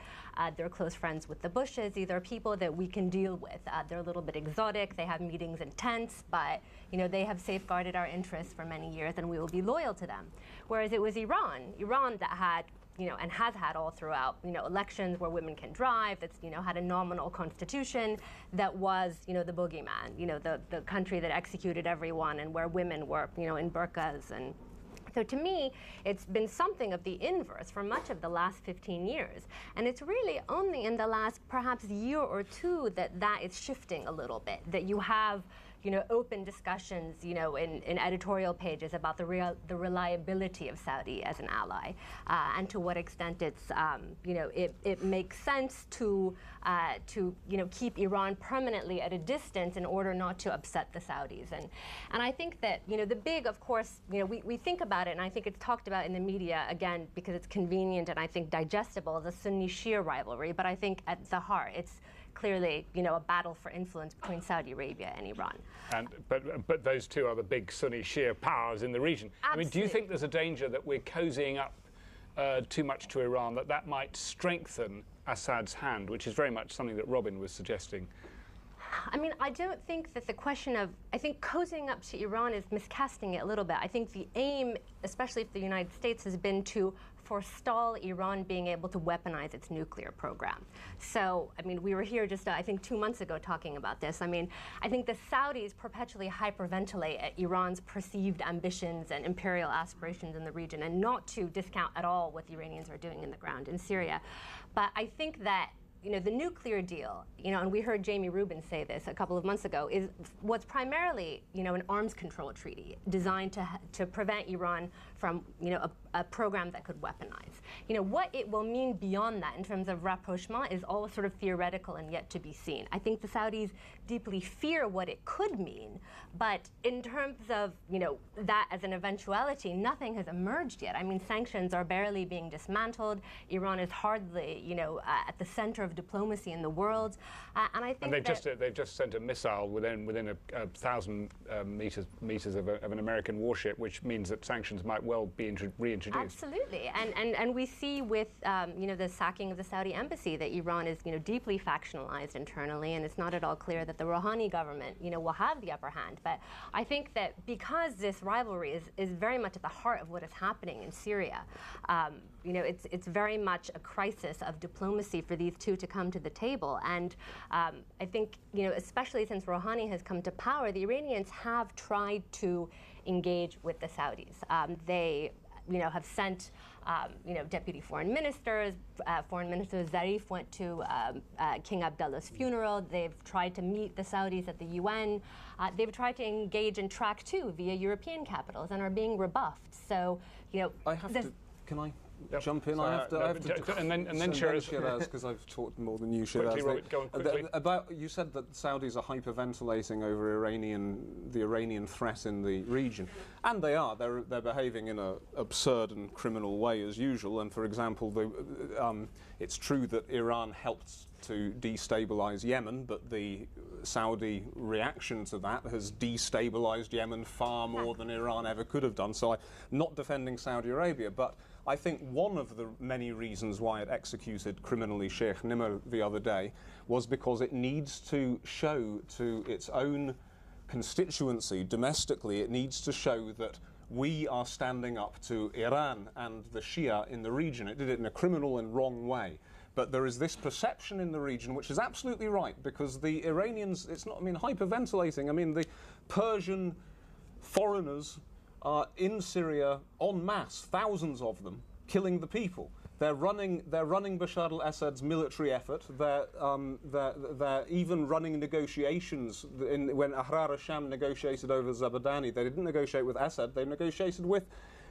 They're close friends with the Bushes. These are people that we can deal with. They're a little bit exotic. They have meetings in tents, but they have safeguarded our interests for many years, and we will be loyal to them. Whereas it was Iran that had, and has had all throughout, elections where women can drive. That's had a nominal constitution that was, the boogeyman. The country that executed everyone, and where women were, in burqas and. So to me, it's been something of the inverse for much of the last 15 years. And it's really only in the last perhaps year or two that is shifting a little bit, that you have open discussions, in editorial pages about the reliability of Saudi as an ally, and to what extent it's, it makes sense to keep Iran permanently at a distance in order not to upset the Saudis. And I think that, the big, of course, we think about it, and I think it's talked about in the media, again, because it's convenient and I think digestible, the Sunni-Shia rivalry, but I think at the heart, it's clearly, a battle for influence between Saudi Arabia and Iran. But those two are the big Sunni Shia powers in the region. Absolutely. I mean, do you think there's a danger that we're cozying up too much to Iran, that might strengthen Assad's hand, which is very much something that Robin was suggesting? I mean, I don't think that the question of, I think cozying up to Iran is miscasting it a little bit. I think the aim, especially for the United States, has been to forestall Iran being able to weaponize its nuclear program. So, I mean, we were here just, I think, 2 months ago talking about this. I mean, I think the Saudis perpetually hyperventilate at Iran's perceived ambitions and imperial aspirations in the region, and not to discount at all what the Iranians are doing in the ground in Syria. But I think that the nuclear deal, and we heard Jamie Rubin say this a couple of months ago, is what's primarily, an arms control treaty designed to prevent Iran from, a program that could weaponize. What it will mean beyond that in terms of rapprochement is all sort of theoretical and yet to be seen. I think the Saudis deeply fear what it could mean, but in terms of, that as an eventuality, nothing has emerged yet. I mean, sanctions are barely being dismantled. Iran is hardly, at the center of diplomacy in the world, and I think they've just sent a missile within 1,000 meters of an American warship, which means that sanctions might well be reintroduced. Absolutely, and we see with the sacking of the Saudi embassy that Iran is deeply factionalized internally, and it's not at all clear that the Rouhani government will have the upper hand. But I think that because this rivalry is very much at the heart of what is happening in Syria, it's very much a crisis of diplomacy for these two to come to the table. And I think, especially since Rouhani has come to power, the Iranians have tried to engage with the Saudis. They have sent, deputy foreign ministers. Foreign Minister Zarif went to King Abdullah's funeral. They've tried to meet the Saudis at the UN. They've tried to engage in track 2 via European capitals and are being rebuffed. So, Can I jump in? I have to and then Shiraz, because I've talked more than you, Shiraz. Go on quickly. You said that the Saudis are hyperventilating over the Iranian threat in the region, and they are. They're behaving in an absurd and criminal way as usual. And for example, it's true that Iran helped to destabilize Yemen, but the Saudi reaction to that has destabilized Yemen far more than Iran ever could have done. So I'm not defending Saudi Arabia, but I think one of the many reasons why it executed criminally Sheikh Nimr the other day was because it needs to show to its own constituency domestically, it needs to show that we are standing up to Iran and the Shia in the region. It did it in a criminal and wrong way. But there is this perception in the region, which is absolutely right, because the Iranians, hyperventilating. I mean, the Persian foreigners are in Syria en masse, thousands of them, killing the people. They're running Bashar al-Assad's military effort. They're even running negotiations. When Ahrar al-Sham negotiated over Zabadani, they didn't negotiate with Assad, they negotiated with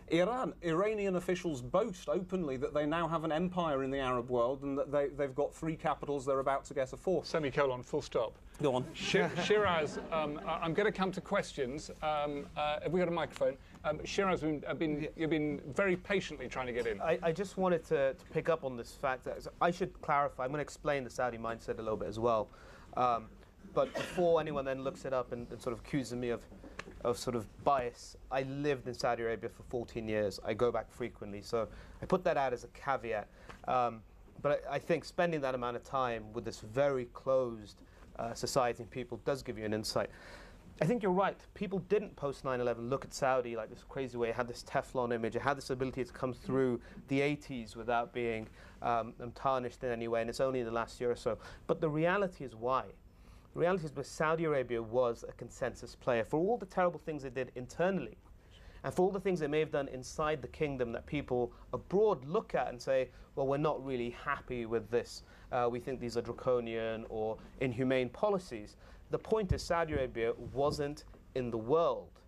Iran. Iranian officials boast openly that they now have an empire in the Arab world and that they've got 3 capitals, they're about to get a 4th. Semicolon, full stop. Go on. Shiraz, I'm going to come to questions. Have we got a microphone? Shiraz, you've been very patiently trying to get in. I just wanted to pick up on this fact that I should clarify. I'm going to explain the Saudi mindset a little bit as well. But before anyone then looks it up and sort of accuses me of sort of bias, I lived in Saudi Arabia for 14 years. I go back frequently, so I put that out as a caveat. But I think spending that amount of time with this very closed society and people does give you an insight. I think you're right. People didn't post 9/11 look at Saudi like this crazy way. It had this Teflon image. It had this ability to come through the 80s without being tarnished in any way, and it's only in the last year or so. But the reality is why. The reality is that Saudi Arabia was a consensus player for all the terrible things they did internally, and for all the things they may have done inside the kingdom that people abroad look at and say, well, we're not really happy with this. We think these are draconian or inhumane policies. The point is Saudi Arabia wasn't in the world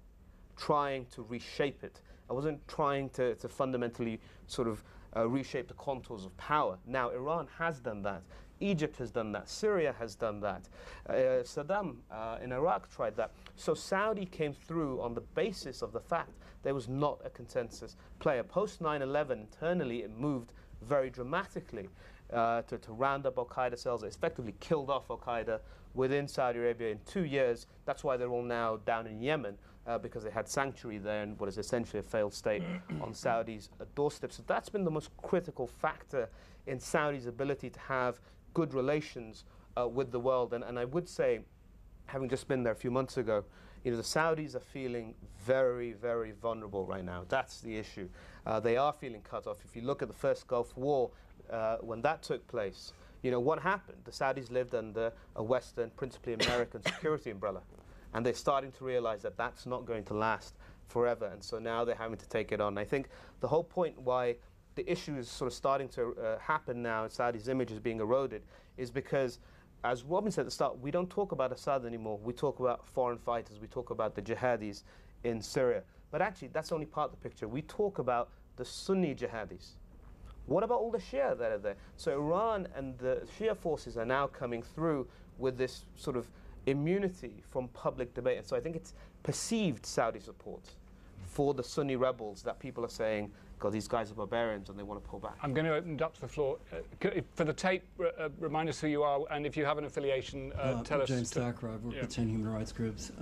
trying to reshape it. I wasn't trying to fundamentally sort of reshape the contours of power. Now, Iran has done that. Egypt has done that. Syria has done that. Saddam in Iraq tried that. So Saudi came through on the basis of the fact there was not a consensus player. Post 9/11, internally, it moved very dramatically. to round up Al-Qaeda cells. They effectively killed off Al-Qaeda within Saudi Arabia in 2 years. That's why they're all now down in Yemen, because they had sanctuary there in what is essentially a failed state on Saudi's doorstep. So that's been the most critical factor in Saudi's ability to have good relations with the world. And I would say, having just been there a few months ago, the Saudis are feeling very, very vulnerable right now. That's the issue. They are feeling cut off. If you look at the first Gulf War, when that took place, what happened? The Saudis lived under a Western, principally American security umbrella. And they're starting to realize that that's not going to last forever. And so now they're having to take it on. I think the whole point why the issue is sort of starting to happen now, and Saudi's image is being eroded, is because, as Robin said at the start, we don't talk about Assad anymore. We talk about foreign fighters. We talk about the jihadis in Syria. But actually, that's only part of the picture. We talk about the Sunni jihadis. What about all the Shia that are there? So Iran and the Shia forces are now coming through with this sort of immunity from public debate. And so I think it's perceived Saudi support for the Sunni rebels that people are saying, God, these guys are barbarians and they want to pull back. I'm going to open it up to the floor. For the tape, remind us who you are, and if you have an affiliation, tell us. James Thacker, I work with 10 human rights groups.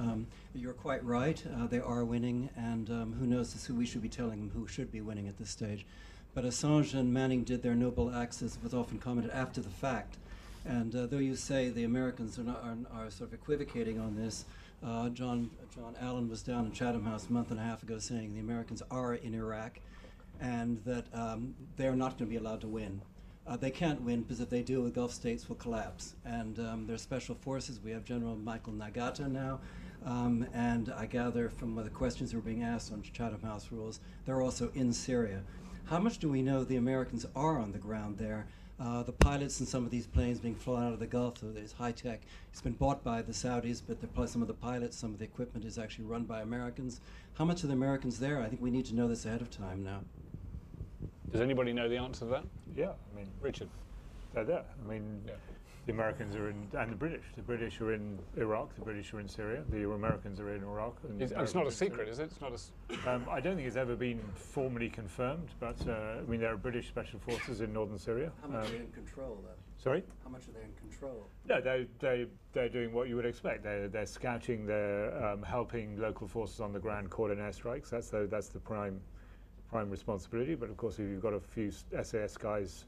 You're quite right, they are winning, and who knows who we should be telling them who should be winning at this stage. But Assange and Manning did their noble acts, as was often commented, after the fact. And though you say the Americans are sort of equivocating on this, John Allen was down in Chatham House a month and a half ago saying the Americans are in Iraq and that they're not going to be allowed to win. They can't win because if they do, the Gulf states will collapse. And their special forces, we have General Michael Nagata now, and I gather from the questions that were being asked on Chatham House rules, they're also in Syria. How much do we know the Americans are on the ground there? The pilots in some of these planes being flown out of the Gulf, so there's high tech. It's been bought by the Saudis, but some of the pilots, some of the equipment is actually run by Americans. How much are the Americans there? I think we need to know this ahead of time now. Does anybody know the answer to that? Yeah, Richard. They're there. The Americans are in, and the British. The British are in Iraq. The British are in Syria. The Americans are in Iraq. And it's not a secret, is it? It's not a. I don't think it's ever been formally confirmed, but there are British special forces in northern Syria. How much are they in control, though? Sorry? How much are they in control? No, they're doing what you would expect. They're scouting. They're helping local forces on the ground coordinate airstrikes. That's the prime responsibility. But of course, if you've got a few SAS guys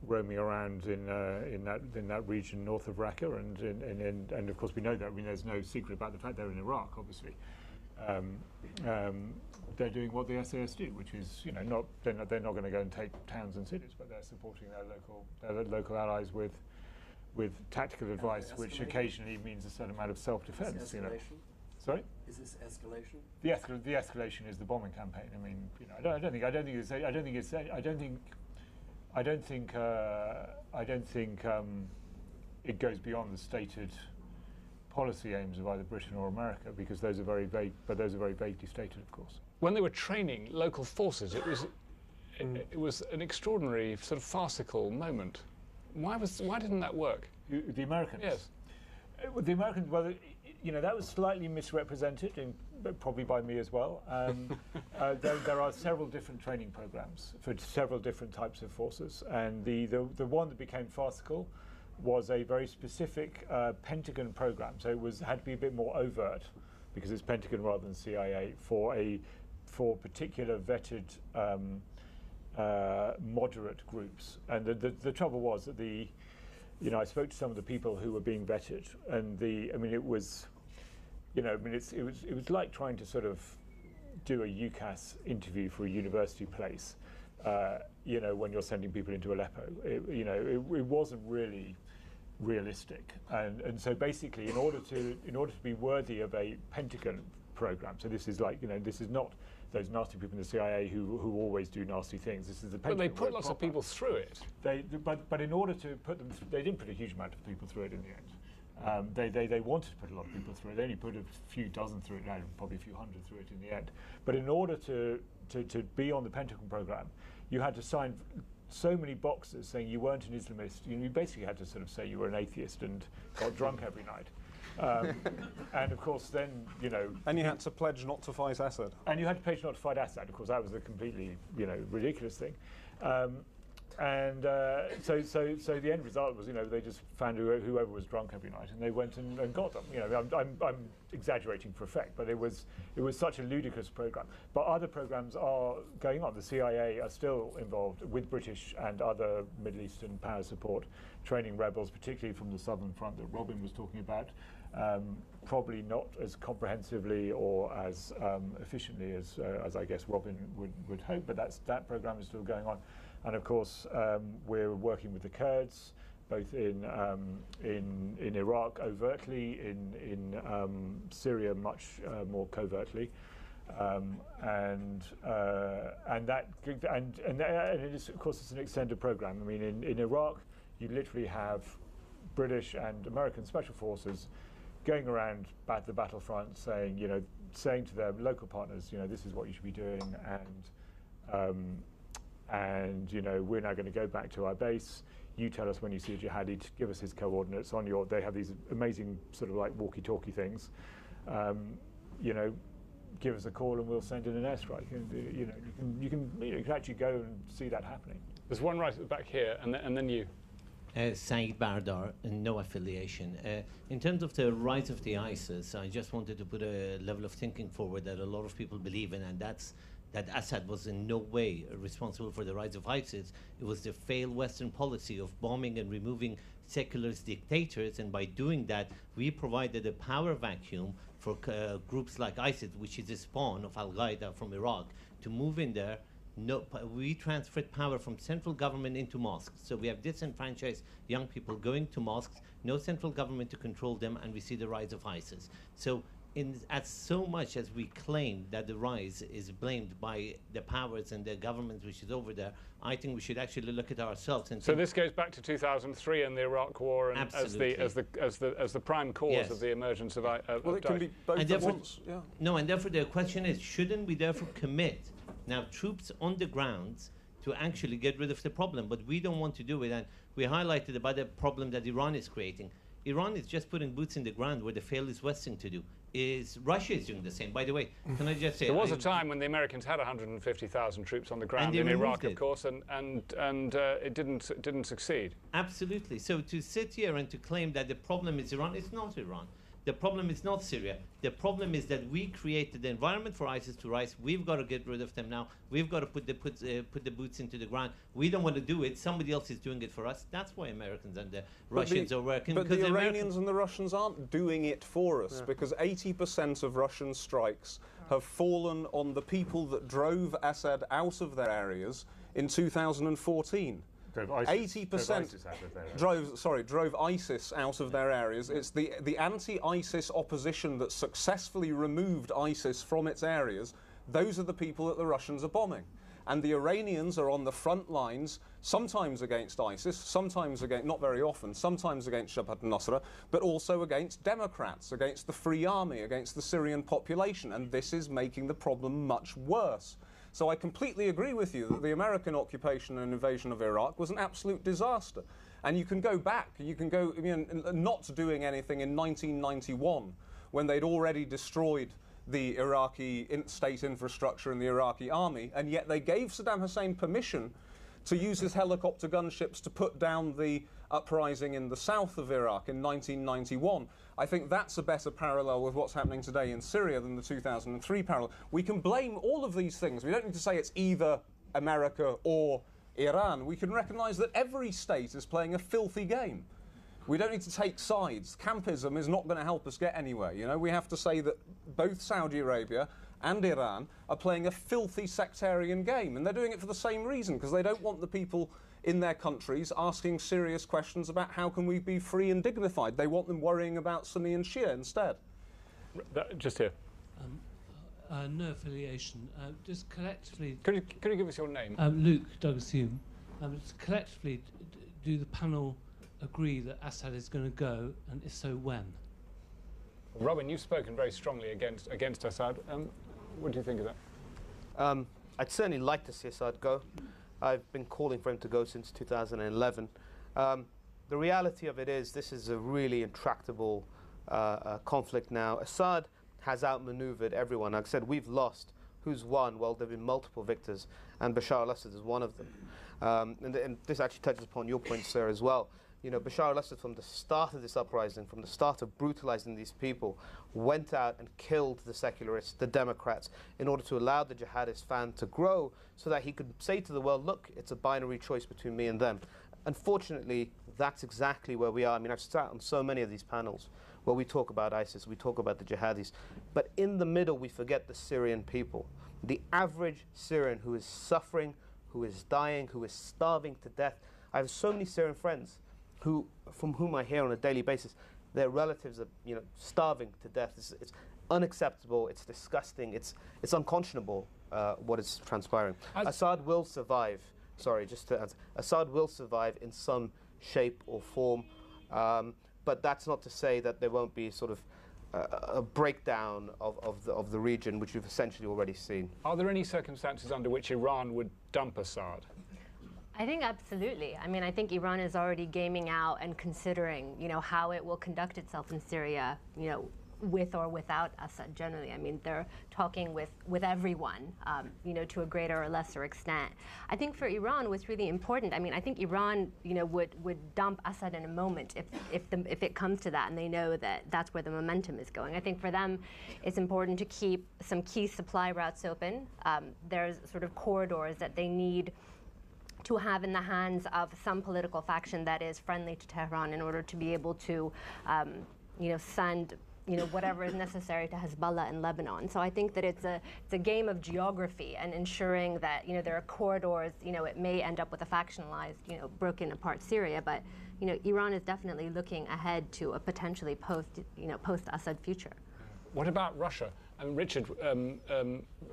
roaming around in that region north of Raqqa, and of course we know that. There's no secret about the fact they're in Iraq. Obviously, they're doing what the SAS do, which is they're not going to go and take towns and cities, but they're supporting their local allies with tactical advice, which occasionally means a certain amount of self-defense. Sorry? Is this escalation? The escalation is the bombing campaign. I don't think it goes beyond the stated policy aims of either Britain or America, because those are very vague. But those are very vaguely stated, of course. When they were training local forces, it was an extraordinary sort of farcical moment. Why didn't that work? The Americans? Yes. The Americans, that was slightly misrepresented, probably by me as well. There are several different training programs for several different types of forces, and the one that became farcical was a very specific Pentagon program. So it had to be a bit more overt, because it's Pentagon rather than CIA, for particular vetted moderate groups. And the trouble was that I spoke to some of the people who were being vetted, and it was like trying to sort of do a UCAS interview for a university place, when you're sending people into Aleppo. It wasn't really realistic, and so basically, in order to be worthy of a Pentagon program, so this is this is not those nasty people in the CIA who always do nasty things. This is the Pentagon. But they put lots of people through it. But in order to put them, they didn't put a huge amount of people through it in the end. They wanted to put a lot of people through it. They only put a few dozen through it now, probably a few hundred through it in the end. But in order to be on the Pentagon program, you had to sign so many boxes saying you weren't an Islamist. You basically had to sort of say you were an atheist and got drunk every night. And of course, then And you had to pledge not to fight Assad. And you had to pledge not to fight Assad. Of course, that was the completely ridiculous thing. And so the end result was, they just found whoever was drunk every night, and they went and got them. I'm exaggerating for effect, but it was such a ludicrous program. But other programs are going on. The CIA are still involved with British and other Middle Eastern power support, training rebels, particularly from the Southern Front that Robin was talking about. Probably not as comprehensively or as efficiently as I guess Robin would hope, but that program is still going on. And of course, we're working with the Kurds, both in Iraq overtly, in Syria much more covertly, and it is, of course, it's an extended program. I mean, in Iraq, you literally have British and American special forces going around the battlefront, saying to their local partners, this is what you should be doing, and we're now going to go back to our base. You tell us when you see a jihadi, give us his coordinates on your. They have these amazing sort of like walkie-talkie things. Give us a call and we'll send in an airstrike. And, you can actually go and see that happening. There's one right at the back here, and then you. Saeed Bardar, no affiliation. In terms of the rise of the ISIS, I just wanted to put a level of thinking forward that a lot of people believe in, and that's that Assad was in no way responsible for the rise of ISIS. It was the failed Western policy of bombing and removing secularist dictators, and by doing that, we provided a power vacuum for groups like ISIS, which is a spawn of Al-Qaeda from Iraq, to move in there. No, we transferred power from central government into mosques. So we have disenfranchised young people going to mosques, no central government to control them, and we see the rise of ISIS. So as so much as we claim that the rise is blamed by the powers and the government which is over there, I think we should actually look at ourselves. And so this goes back to 2003 and the Iraq War, and as the prime cause of the emergence of well, it can be both at once. Yeah. No, and therefore the question is, shouldn't we therefore commit now troops on the ground to actually get rid of the problem? But we don't want to do it, and we highlighted about the problem that Iran is creating. Iran is just putting boots in the ground where the fail is Western to do. Russia is doing the same. By the way, can I just say... There was a time when the Americans had 150,000 troops on the ground in Iraq, of course, and it didn't succeed. Absolutely. So to sit here and to claim that the problem is Iran, it's not Iran. The problem is not Syria. The problem is that we created the environment for ISIS to rise. We've got to get rid of them now. We've got to put the boots into the ground. We don't want to do it. Somebody else is doing it for us. That's why Americans and the Russians are working. But the Iranians and the Russians aren't doing it for us, because 80% of Russian strikes have fallen on the people that drove Assad out of their areas in 2014. 80% drove ISIS out of their areas. It's the anti-ISIS opposition that successfully removed ISIS from its areas. Those are the people that the Russians are bombing. And the Iranians are on the front lines, sometimes against ISIS, sometimes against, not very often, sometimes against Jabhat al-Nusra, but also against Democrats, against the Free Army, against the Syrian population. And this is making the problem much worse. So I completely agree with you that the American occupation and invasion of Iraq was an absolute disaster. And you can go back, not doing anything in 1991, when they'd already destroyed the Iraqi state infrastructure and the Iraqi army, and yet they gave Saddam Hussein permission to use his helicopter gunships to put down the uprising in the south of Iraq in 1991. I think that's a better parallel with what's happening today in Syria than the 2003 parallel. We can blame all of these things. We don't need to say it's either America or Iran. We can recognise that every state is playing a filthy game. We don't need to take sides. Campism is not going to help us get anywhere. We have to say that both Saudi Arabia and Iran are playing a filthy sectarian game, and they're doing it for the same reason, because they don't want the people in their countries asking serious questions about how can we be free and dignified. They want them worrying about Sunni and Shia instead. Just here. No affiliation. Just collectively... Could you give us your name? Luke Douglas Hume. Just collectively, do the panel agree that Assad is going to go, and if so, when? Robin, you've spoken very strongly against Assad. What do you think of that? I'd certainly like to see Assad go. I've been calling for him to go since 2011. The reality of it is this is a really intractable conflict now. Assad has outmaneuvered everyone. Like I said, we've lost who's won? Well, there have been multiple victors, and Bashar al-Assad is one of them. And this actually touches upon your point, sir, as well. You know, Bashar al-Assad, from the start of this uprising, from the start of brutalizing these people, went out and killed the secularists, the Democrats, in order to allow the jihadist fan to grow so that he could say to the world, look, it's a binary choice between me and them. Unfortunately, that's exactly where we are. I mean, I've sat on so many of these panels where we talk about ISIS, we talk about the jihadis, but in the middle we forget the Syrian people. The average Syrian who is suffering, who is dying, who is starving to death. I have so many Syrian friends from whom I hear on a daily basis, their relatives are, you know, starving to death. It's unacceptable. It's disgusting. It's unconscionable what is transpiring. Assad will survive. Sorry, just to answer. Assad will survive in some shape or form, but that's not to say that there won't be sort of a breakdown of the region, which we've essentially already seen. Are there any circumstances under which Iran would dump Assad? I think absolutely. I mean, I think Iran is already gaming out and considering, you know, how it will conduct itself in Syria, you know, with or without Assad generally. I mean, they're talking with everyone, you know, to a greater or lesser extent. I think for Iran, what's really important, I mean, I think Iran, you know, would dump Assad in a moment if it comes to that, and they know that that's where the momentum is going. I think for them, it's important to keep some key supply routes open. There's sort of corridors that they need to have in the hands of some political faction that is friendly to Tehran in order to be able to, you know, send, you know, whatever is necessary to Hezbollah in Lebanon. So I think that it's a game of geography and ensuring that, you know, there are corridors. You know, it may end up with a factionalized, you know, broken apart Syria, but, you know, Iran is definitely looking ahead to a potentially post-Assad future. What about Russia? I mean, Richard,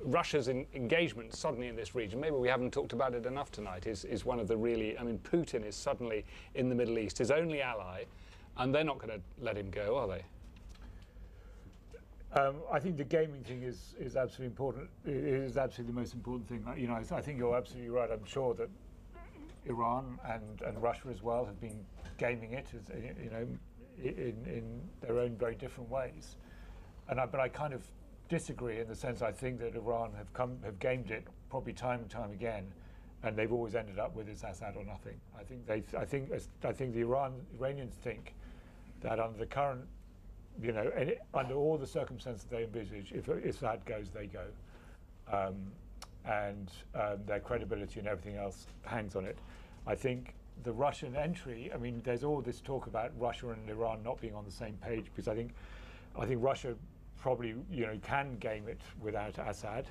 Russia's engagement suddenly in this region, maybe we haven't talked about it enough tonight, is one of the really, I mean, Putin is suddenly in the Middle East, his only ally, and they're not going to let him go, are they? I think the gaming thing is absolutely important. It is absolutely the most important thing. You know, I think you're absolutely right. I'm sure that Iran and Russia as well have been gaming it, as, you know, in their own very different ways. But I kind of disagree in the sense I think that Iran have gamed it probably time and time again, and they've always ended up with it's Assad or nothing. I think the Iranians think that under the current, you know, under all the circumstances they envisage, if Assad goes, they go, and their credibility and everything else hangs on it. I think the Russian entry. I mean, there's all this talk about Russia and Iran not being on the same page, because I think Russia probably, you know, can game it without Assad,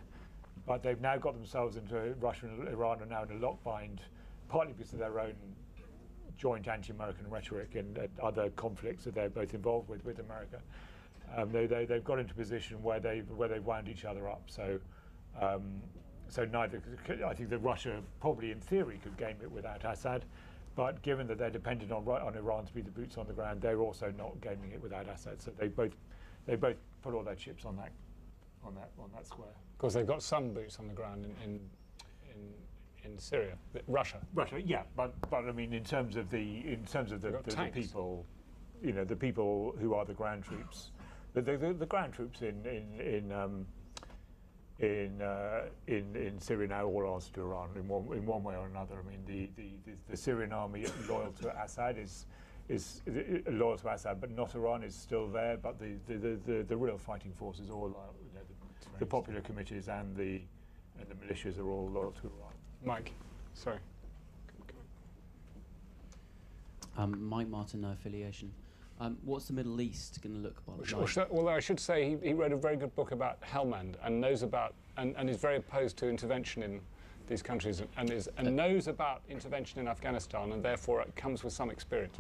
but they've now got themselves into, Russia and Iran are now in a lockbind, partly because of their own joint anti-American rhetoric and other conflicts that they're both involved with America. They've got into a position where they've wound each other up. So neither. I think that Russia probably, in theory, could game it without Assad, but given that they're dependent on Iran to be the boots on the ground, they're also not gaming it without Assad. So they both put all their chips on that square. Of course, they've got some boots on the ground in Syria, Russia, yeah, but I mean, in terms of the people, you know, the people who are the ground troops, the ground troops in Syria now all answer to Iran in one way or another. I mean, the Syrian army loyal to Assad is loyal to Assad, but not Iran, is still there. But the real fighting forces, all you know, the popular committees and the militias are all loyal to Iran. Mike, sorry. Mike Martin, no affiliation. What's the Middle East going to look like? Well, I should say he wrote a very good book about Helmand and knows about and is very opposed to intervention in these countries and knows about intervention in Afghanistan, and therefore it comes with some experience.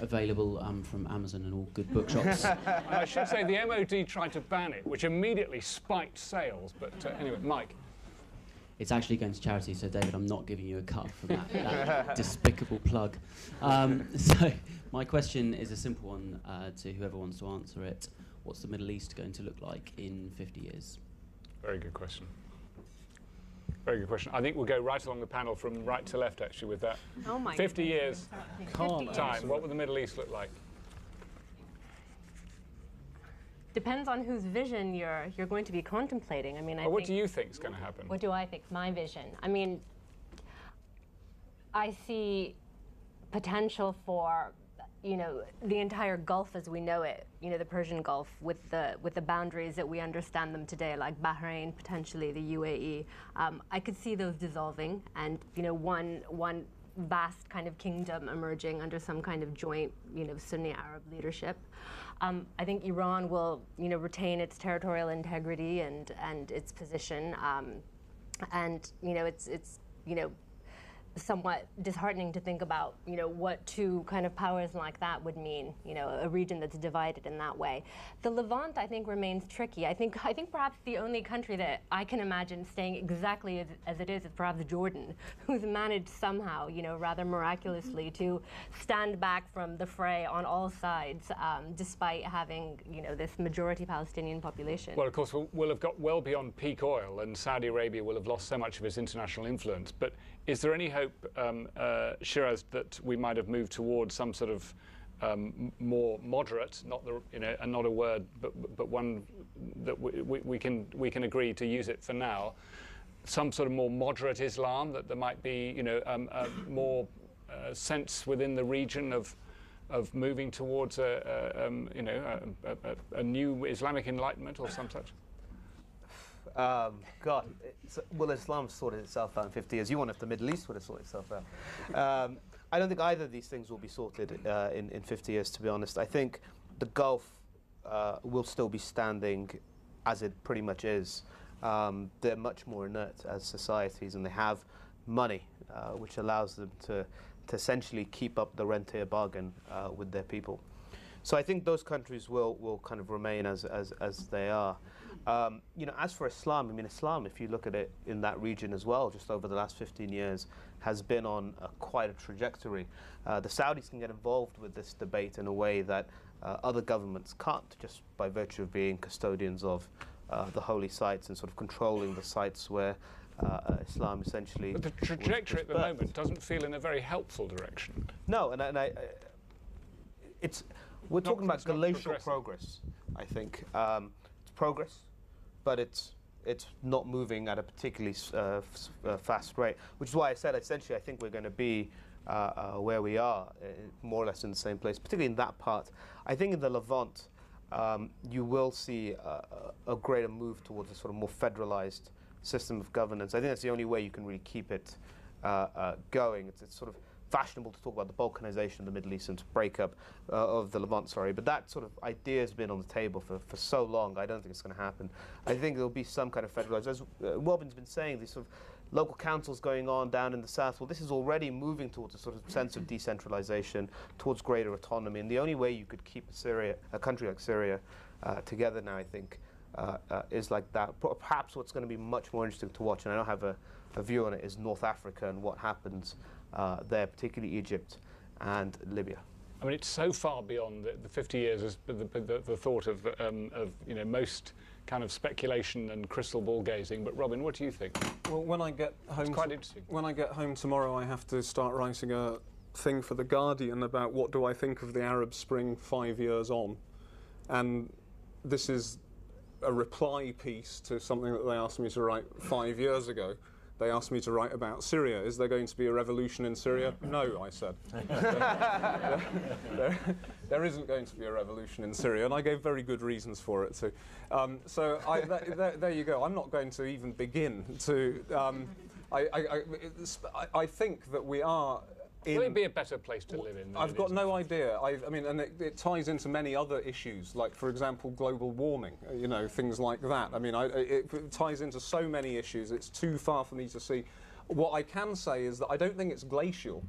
Available from Amazon and all good bookshops. I should say the MOD tried to ban it, which immediately spiked sales. But anyway, Mike. It's actually going to charity, so David, I'm not giving you a cut for that despicable plug. So my question is a simple one to whoever wants to answer it. What's the Middle East going to look like in 50 years? Very good question. Very good question. I think we'll go right along the panel from right to left, actually, with that. Oh my 50 years time. What will the Middle East look like? depends on whose vision you're going to be contemplating. I mean, what do you think is going to happen? What do I think? My vision. I mean, I see potential for, the entire Gulf as we know it, the Persian Gulf with the boundaries that we understand them today, like Bahrain, potentially the UAE. I could see those dissolving, and one vast kind of kingdom emerging under some kind of joint, Sunni Arab leadership. I think Iran will, retain its territorial integrity and its position, and it's somewhat disheartening to think about, what two kind of powers like that would mean, a region that's divided in that way. The Levant, I think, remains tricky. I think perhaps the only country that I can imagine staying exactly as it is perhaps Jordan, who's managed somehow, rather miraculously to stand back from the fray on all sides, despite having, this majority Palestinian population. Well, of course, we'll have got well beyond peak oil, and Saudi Arabia will have lost so much of its international influence. But is there any hope, Shiraz, that we might have moved towards some sort of more moderate, not a word, but one that we can agree to use it for now, some sort of more moderate Islam, that there might be more sense within the region of moving towards a new Islamic enlightenment or some such? God, will Islam sort itself out in 50 years? You wonder if the Middle East would have sorted itself out. I don't think either of these things will be sorted in 50 years, to be honest. I think the Gulf will still be standing as it pretty much is. They're much more inert as societies, and they have money, which allows them to essentially keep up the rentier bargain with their people. So I think those countries will kind of remain as they are. As for Islam, Islam, if you look at it in that region as well, just over the last 15 years, has been on quite a trajectory. The Saudis can get involved with this debate in a way that other governments can't, just by virtue of being custodians of the holy sites and sort of controlling the sites where Islam essentially. But the trajectory at the moment doesn't feel in a very helpful direction. No, we're talking about glacial progress, I think. It's progress, but it's not moving at a particularly fast rate, which is why I said essentially I think we're going to be where we are, more or less in the same place, particularly in that part. I think in the Levant, you will see a greater move towards a sort of more federalized system of governance. I think that's the only way you can really keep it going. It's sort of fashionable to talk about the balkanization of the Middle East and breakup of the Levant, but that sort of idea has been on the table for so long. I don't think it's going to happen. I think there'll be some kind of federalized, as Robin's been saying, these sort of local councils going on down in the south. Well, this is already moving towards a sort of sense of decentralization, towards greater autonomy, and the only way you could keep a country like Syria together now, I think, is like that. Perhaps what's going to be much more interesting to watch, and I don't have a view on it, is North Africa and what happens there, particularly Egypt and Libya. I mean, it's so far beyond the 50 years as the thought of most kind of speculation and crystal ball gazing. But Robin, what do you think? Well, when I get home, it's quite interesting. When I get home tomorrow, I have to start writing a thing for The Guardian about what do I think of the Arab Spring 5 years on, and this is a reply piece to something that they asked me to write 5 years ago. They asked me to write about Syria. Is there going to be a revolution in Syria? No, I said. There isn't going to be a revolution in Syria, and I gave very good reasons for it too. There you go. I'm not going to even begin to. I think that we are. Will it be a better place to live in? I've got no idea. And it ties into many other issues, like, for example, global warming, things like that. It ties into so many issues. It's too far for me to see. What I can say is that I don't think it's glacial.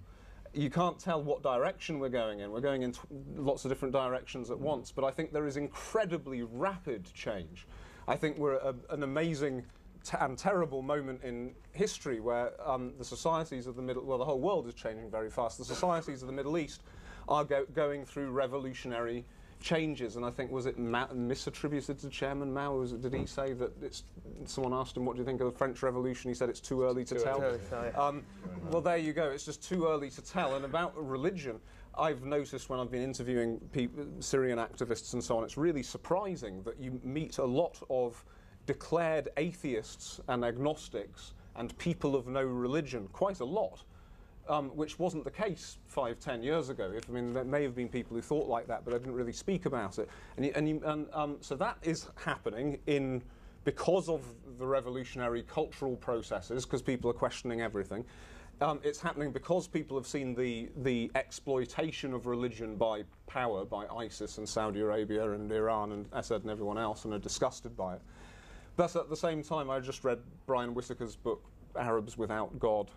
You can't tell what direction we're going in. We're going in lots of different directions at once, but I think there is incredibly rapid change. I think we're at an amazing and terrible moment in history where the societies of the the whole world is changing very fast. The societies of the Middle East are going through revolutionary changes, and I think, was it misattributed to Chairman Mao? Did he say that someone asked him, what do you think of the French Revolution? He said it's too early to tell. Well, there you go. It's just too early to tell. And about religion, I've noticed when I've been interviewing Syrian activists and so on, it's really surprising that you meet a lot of declared atheists and agnostics and people of no religion, quite a lot, which wasn't the case 5-10 years ago. I mean, there may have been people who thought like that, but I didn't really speak about it. So that is happening because of the revolutionary cultural processes, because people are questioning everything. It's happening because people have seen the exploitation of religion by power, by ISIS and Saudi Arabia and Iran and Assad and everyone else, and are disgusted by it. But at the same time, I just read Brian Whittaker's book, Arabs Without God,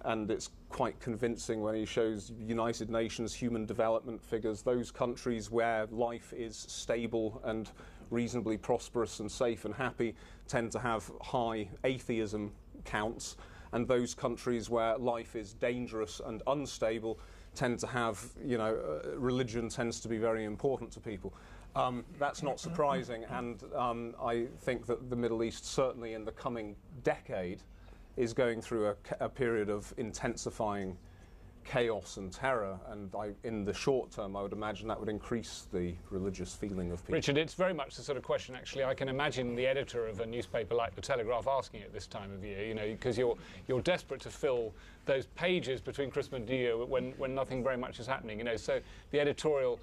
and it's quite convincing when he shows United Nations human development figures, those countries where life is stable and reasonably prosperous and safe and happy tend to have high atheism counts, and those countries where life is dangerous and unstable tend to have, religion tends to be very important to people. That's not surprising, and I think that the Middle East, certainly in the coming decade, is going through a period of intensifying chaos and terror, and in the short term I would imagine that would increase the religious feeling of people. Richard, it's very much the sort of question, actually, I can imagine the editor of a newspaper like The Telegraph asking at this time of year, because you're desperate to fill those pages between Christmas and New Year when nothing very much is happening, so the editorial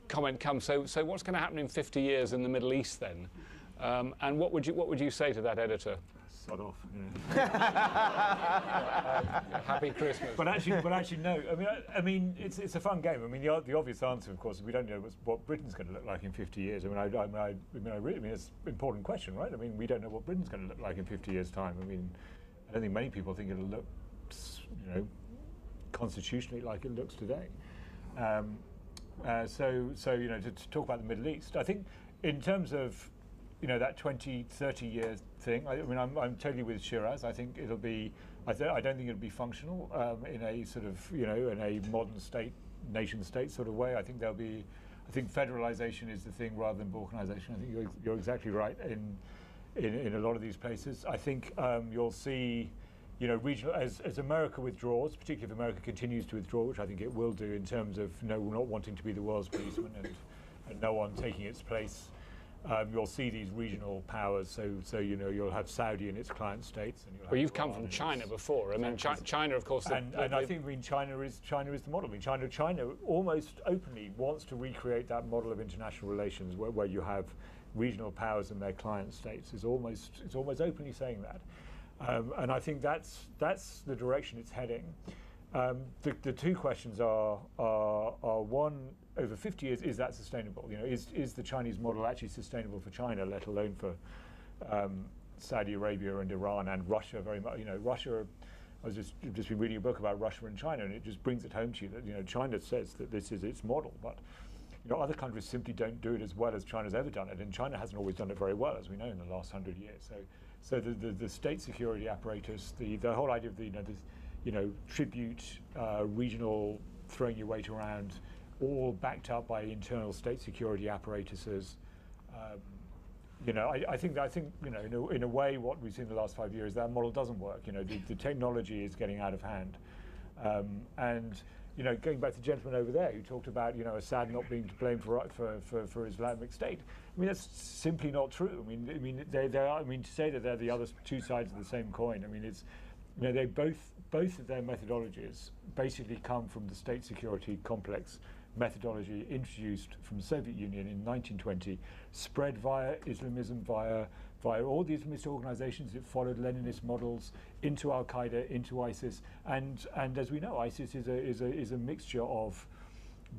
comment comes, so what's going to happen in 50 years in the Middle East then? And what would you say to that editor? Sod off. Happy Christmas. But actually, no. I mean, it's a fun game. I mean, the obvious answer, of course, is we don't know what Britain's going to look like in 50 years. I mean, it's an important question, right? I mean, we don't know what Britain's going to look like in 50 years' time. I mean, I don't think many people think it'll look, constitutionally like it looks today. So to talk about the Middle East, I think in terms of that 20, 30 year thing. I mean, I'm totally with Shiraz. I think it'll be. I don't think it'll be functional in a sort of in a modern state, nation state sort of way. I think there'll be. I think federalization is the thing rather than balkanization. I think you're exactly right in a lot of these places. I think you'll see. Regional as America withdraws, particularly if America continues to withdraw, which I think it will do in terms of not wanting to be the world's policeman and no one taking its place. You'll see these regional powers, so you'll have Saudi and its client states. And you've come from China before. I mean, China, of course. And I think China is the model. I mean, China almost openly wants to recreate that model of international relations where you have regional powers and their client states. It's almost openly saying that, and I think that's the direction it's heading. The two questions are one, over 50 years, is that sustainable? Is the Chinese model actually sustainable for China, let alone for Saudi Arabia and Iran and Russia very much? Russia, I was just been reading a book about Russia and China, and it just brings it home to you that China says that this is its model, but other countries simply don't do it as well as China's ever done it, and China hasn't always done it very well, as we know, in the last 100 years. So the state security apparatus, the whole idea of the tribute, regional, throwing your weight around, all backed up by internal state security apparatuses. I think in a way, what we've seen in the last 5 years, that model doesn't work. The technology is getting out of hand, and going back to the gentleman over there who talked about Assad not being to blame for Islamic State. I mean, that's simply not true. I mean they are. I mean, to say that they're the other two sides of the same coin. I mean, it's. They both of their methodologies basically come from the state security complex methodology introduced from the Soviet Union in 1920, spread via Islamism, via all the Islamist organizations that followed Leninist models into Al Qaeda, into ISIS, and as we know, ISIS is a mixture of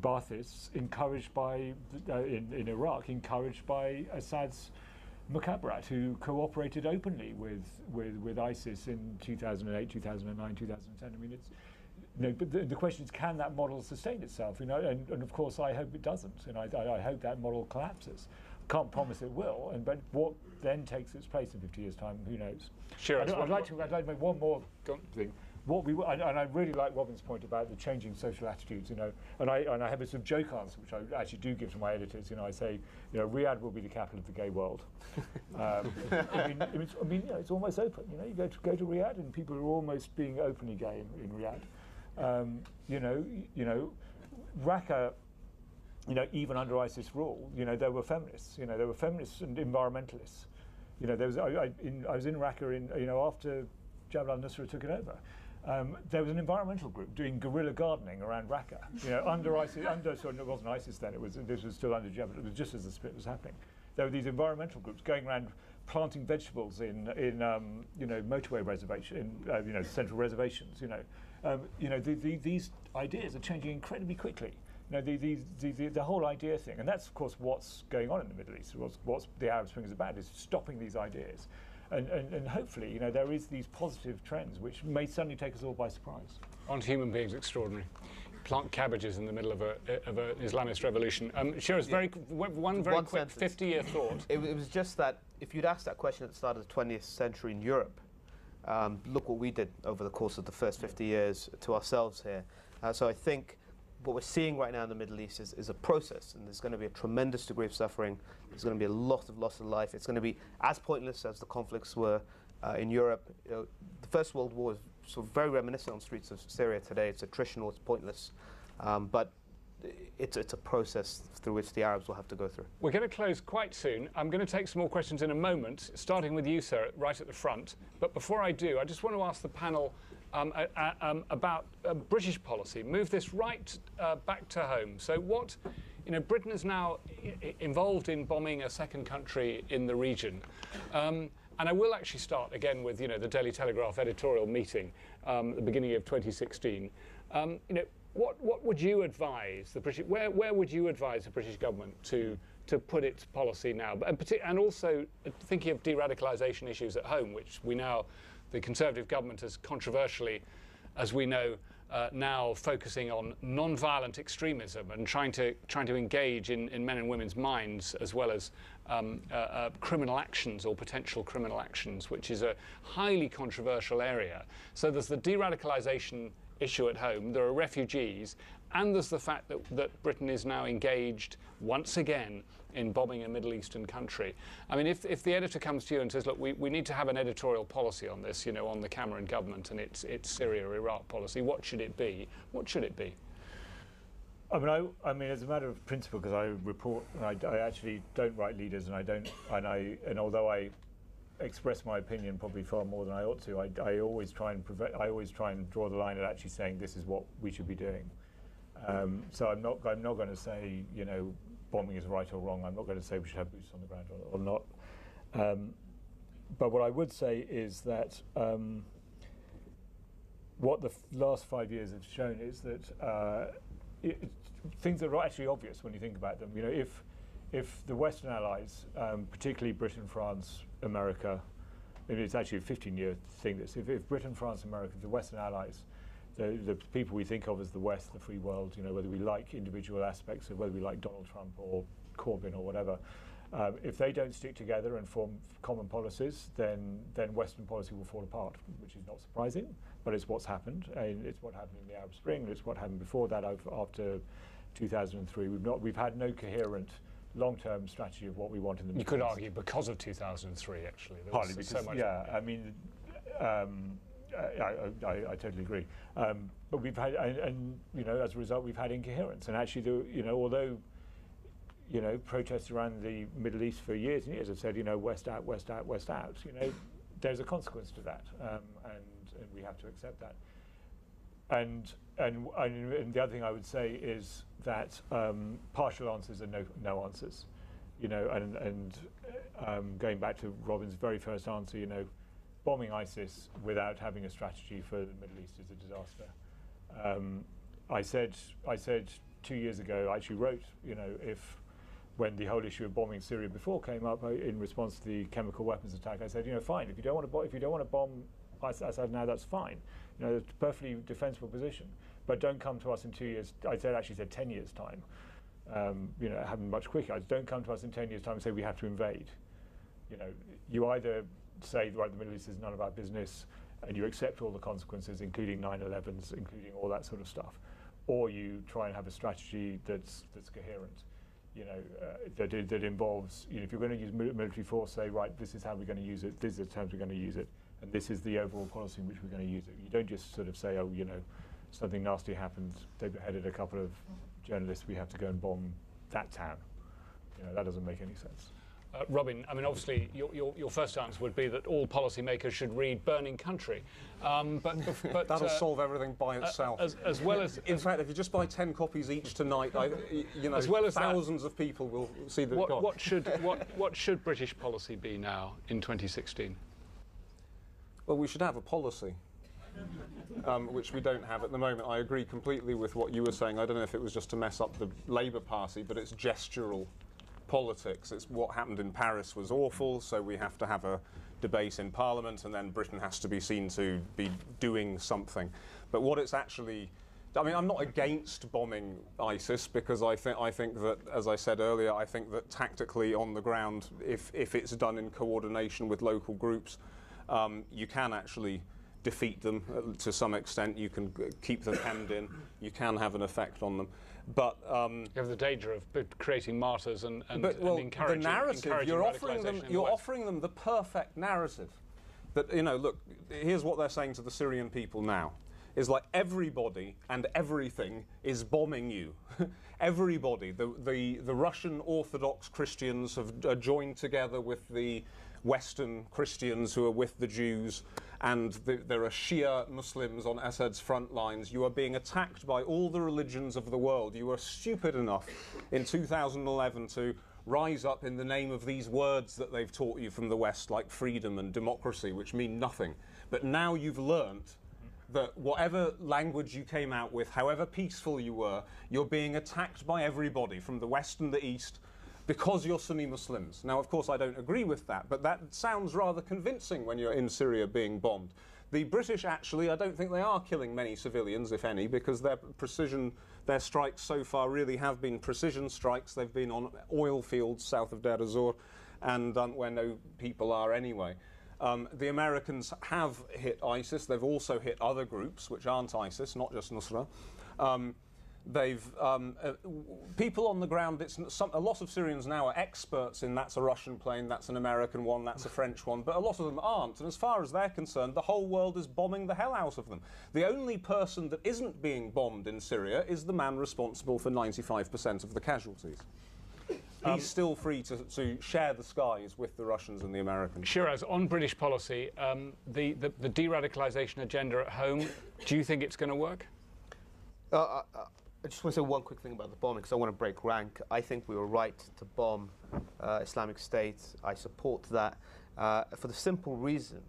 Baathists encouraged by in Iraq, encouraged by Assad's Mukhabarat, who cooperated openly with ISIS in 2008, 2009, 2010. I mean, it's but the question is, can that model sustain itself? And of course, I hope it doesn't, and I hope that model collapses. Can't promise it will, but what then takes its place in 50 years' time? Who knows? Sure. I'd like to make one more thing. And I really like Robin's point about the changing social attitudes, and I have a sort of joke answer, which I actually do give to my editors. I say, Riyadh will be the capital of the gay world. It's almost open. You go to Riyadh, and people are almost being openly gay in Riyadh. Raqqa, even under ISIS rule, there were feminists. There were feminists and environmentalists. There was I was in Raqqa after Jabal al-Nusra took it over. There was an environmental group doing guerrilla gardening around Raqqa. Under ISIS, it wasn't ISIS then. This was still under Jabal. It was just as the split was happening. There were these environmental groups going around planting vegetables in motorway reservation, central reservations. These ideas are changing incredibly quickly. The whole idea thing, and that's of course what's going on in the Middle East. What's the Arab Spring is about, is stopping these ideas, and hopefully there is these positive trends which may suddenly take us all by surprise. On human beings, extraordinary. Plant cabbages in the middle of an Islamist revolution. Shiraz, one very quick 50-year thought. It was just that if you'd asked that question at the start of the 20th century in Europe, look what we did over the course of the first 50 years to ourselves here. So I think what we're seeing right now in the Middle East is a process, and there's going to be a tremendous degree of suffering. There's going to be a lot of loss of life. It's going to be as pointless as the conflicts were in Europe. The First World War is sort of very reminiscent on the streets of Syria today. It's attritional, it's pointless, but it's a process through which the Arabs will have to go through. We're going to close quite soon. I'm going to take some more questions in a moment, starting with you, sir, right at the front. But before I do, I just want to ask the panel about British policy. Move this right back to home. So what, Britain is now involved in bombing a second country in the region. And I will actually start again with, the Daily Telegraph editorial meeting at the beginning of 2016. What would you advise the British? Where would you advise the British government to put its policy now? And also thinking of de-radicalisation issues at home, which we now, the Conservative government has controversially, as we know, now focusing on non-violent extremism and trying to engage in men and women's minds, as well as criminal actions or potential criminal actions, which is a highly controversial area. So there's the de-radicalisation issue at home, there are refugees, and there's the fact that Britain is now engaged once again in bombing a Middle Eastern country. I mean, if the editor comes to you and says, look, we need to have an editorial policy on this, on the Cameron government and its Syria-Iraq policy, what should it be? What should it be? I mean, as a matter of principle, because I report, and I actually don't write leaders, and although I express my opinion probably far more than I ought to, I always try and draw the line at actually saying this is what we should be doing. So I'm not going to say bombing is right or wrong. I'm not going to say we should have boots on the ground or not. But what I would say is that what the last 5 years have shown is that things that are actually obvious when you think about them. If the Western allies, particularly Britain, France, America, maybe it's actually a 15-year thing. If Britain, France, America, the Western allies, the people we think of as the West, the free world, whether we like individual aspects of whether we like Donald Trump or Corbyn or whatever, if they don't stick together and form common policies, then Western policy will fall apart, which is not surprising, but it's what's happened. And it's what happened in the Arab Spring, and it's what happened before that after 2003. We've had no coherent long-term strategy of what we want in the Middle East. You could argue because of 2003, actually. Partly because, so much. Yeah, I mean, I totally agree. But we've had, and as a result, we've had incoherence. And actually, although protests around the Middle East for years and years have said, West out, West out, West out. There's a consequence to that, and we have to accept that. And the other thing I would say is that partial answers are no answers, and going back to Robin's very first answer, bombing ISIS without having a strategy for the Middle East is a disaster. I said 2 years ago, I actually wrote, when the whole issue of bombing Syria before came up in response to the chemical weapons attack, I said, fine, if you don't want to bomb Assad now, that's fine. It's a perfectly defensible position. But don't come to us in 2 years. I actually said 10 years' time. It happened much quicker. Don't come to us in 10 years' time and say we have to invade. You either say, right, the Middle East is none of our business, and you accept all the consequences, including 9/11s, including all that sort of stuff, or you try and have a strategy that's coherent. That involves, if you're going to use military force, say, right, this is how we're going to use it, these are the terms we're going to use it, and this is the overall policy in which we're going to use it. You don't just sort of say, something nasty happened, they beheaded a couple of journalists, we have to go and bomb that town. You know, that doesn't make any sense. Robin, I mean, obviously, your first answer would be that all policymakers should read Burning Country, but that'll solve everything by itself. As well as, in fact, if you just buy 10 copies each tonight, as well as thousands of people will see that. What should British policy be now in 2016? Well, we should have a policy. Which we don't have at the moment. I agree completely with what you were saying. I don't know if it was just to mess up the Labour Party, but it's gestural politics. It's what happened in Paris was awful, so we have to have a debate in Parliament, and then Britain has to be seen to be doing something. But what it's actually, I mean, I'm not against bombing ISIS, because I think that, as I said earlier, I think that tactically on the ground, if it's done in coordination with local groups, you can actually defeat them to some extent. You can keep them hemmed in. You can have an effect on them, but you have the danger of creating martyrs and encouraging the narrative. You're offering them the perfect narrative. That, you know, look, here's what they're saying to the Syrian people now. Is like everybody and everything is bombing you. Everybody. The Russian Orthodox Christians are joined together with the Western Christians who are with the Jews, and there are Shia Muslims on Assad's front lines. You are being attacked by all the religions of the world. You were stupid enough in 2011 to rise up in the name of these words that they've taught you from the West, like freedom and democracy, which mean nothing. But now you've learnt that whatever language you came out with, however peaceful you were, you're being attacked by everybody from the West and the East because you're Sunni Muslims. Now, of course, I don't agree with that, but that sounds rather convincing when you're in Syria being bombed. The British, actually, I don't think they are killing many civilians, if any, because their strikes so far really have been precision strikes. They've been on oil fields south of Deir ez-Zor, and where no people are anyway. The Americans have hit ISIS. They've also hit other groups which aren't ISIS, not just Nusra. People on the ground, a lot of Syrians now are experts in that's a Russian plane, that's an American one, that's a French one, but a lot of them aren't. And as far as they're concerned, the whole world is bombing the hell out of them. The only person that isn't being bombed in Syria is the man responsible for 95% of the casualties. He's still free to share the skies with the Russians and the Americans. Shiraz, on British policy, the de-radicalisation agenda at home, do you think it's going to work? I just want to say one quick thing about the bombing, because I want to break rank. I think we were right to bomb Islamic State. I support that for the simple reason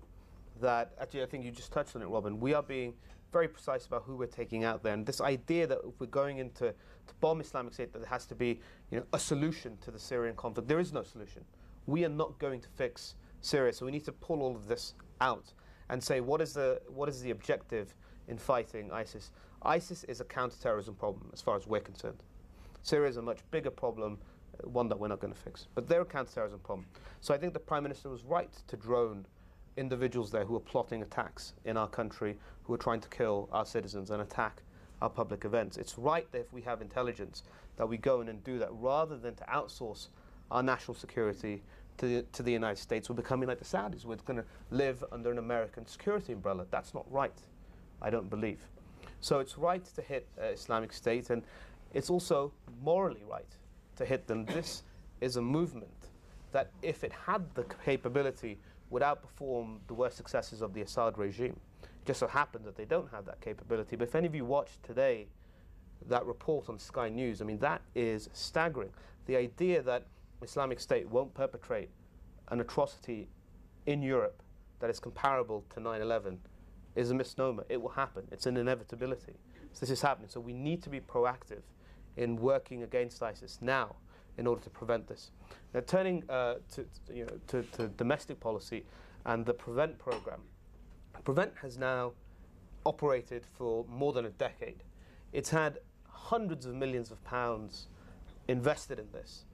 that, actually, I think you just touched on it, Robin. We are being very precise about who we're taking out there, and this idea that if we're going into to bomb Islamic State, that there has to be, you know, a solution to the Syrian conflict. There is no solution. We are not going to fix Syria, so we need to pull all of this out and say what is the objective in fighting ISIS. ISIS is a counter-terrorism problem as far as we're concerned. Syria is a much bigger problem, one that we're not going to fix. But they're a counter-terrorism problem. So I think the Prime Minister was right to drone individuals there who are plotting attacks in our country, who are trying to kill our citizens and attack our public events. It's right that if we have intelligence that we go in and do that, rather than to outsource our national security to the United States. We're becoming like the Saudis. We're going to live under an American security umbrella. That's not right, I don't believe. So it's right to hit Islamic State, and it's also morally right to hit them. This is a movement that, if it had the capability, would outperform the worst successes of the Assad regime. It just so happened that they don't have that capability. But if any of you watched today that report on Sky News, I mean, that is staggering. The idea that Islamic State won't perpetrate an atrocity in Europe that is comparable to 9/11 is a misnomer. It will happen. It's an inevitability. So this is happening. So we need to be proactive in working against ISIS now in order to prevent this. Now, turning to domestic policy and the PREVENT program. PREVENT has now operated for more than a decade. It's had hundreds of millions of pounds invested in this.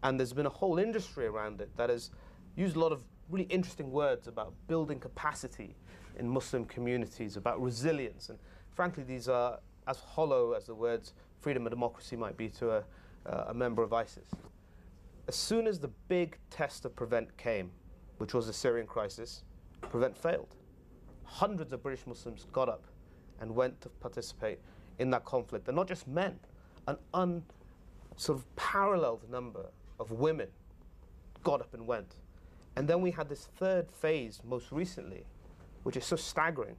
And there's been a whole industry around it that has used a lot of really interesting words about building capacity in Muslim communities, about resilience. And frankly, these are as hollow as the words freedom and democracy might be to a member of ISIS. As soon as the big test of PREVENT came, which was the Syrian crisis, PREVENT failed. Hundreds of British Muslims got up and went to participate in that conflict. And not just men, an sort of paralleled number of women got up and went. And then we had this third phase most recently, which is so staggering,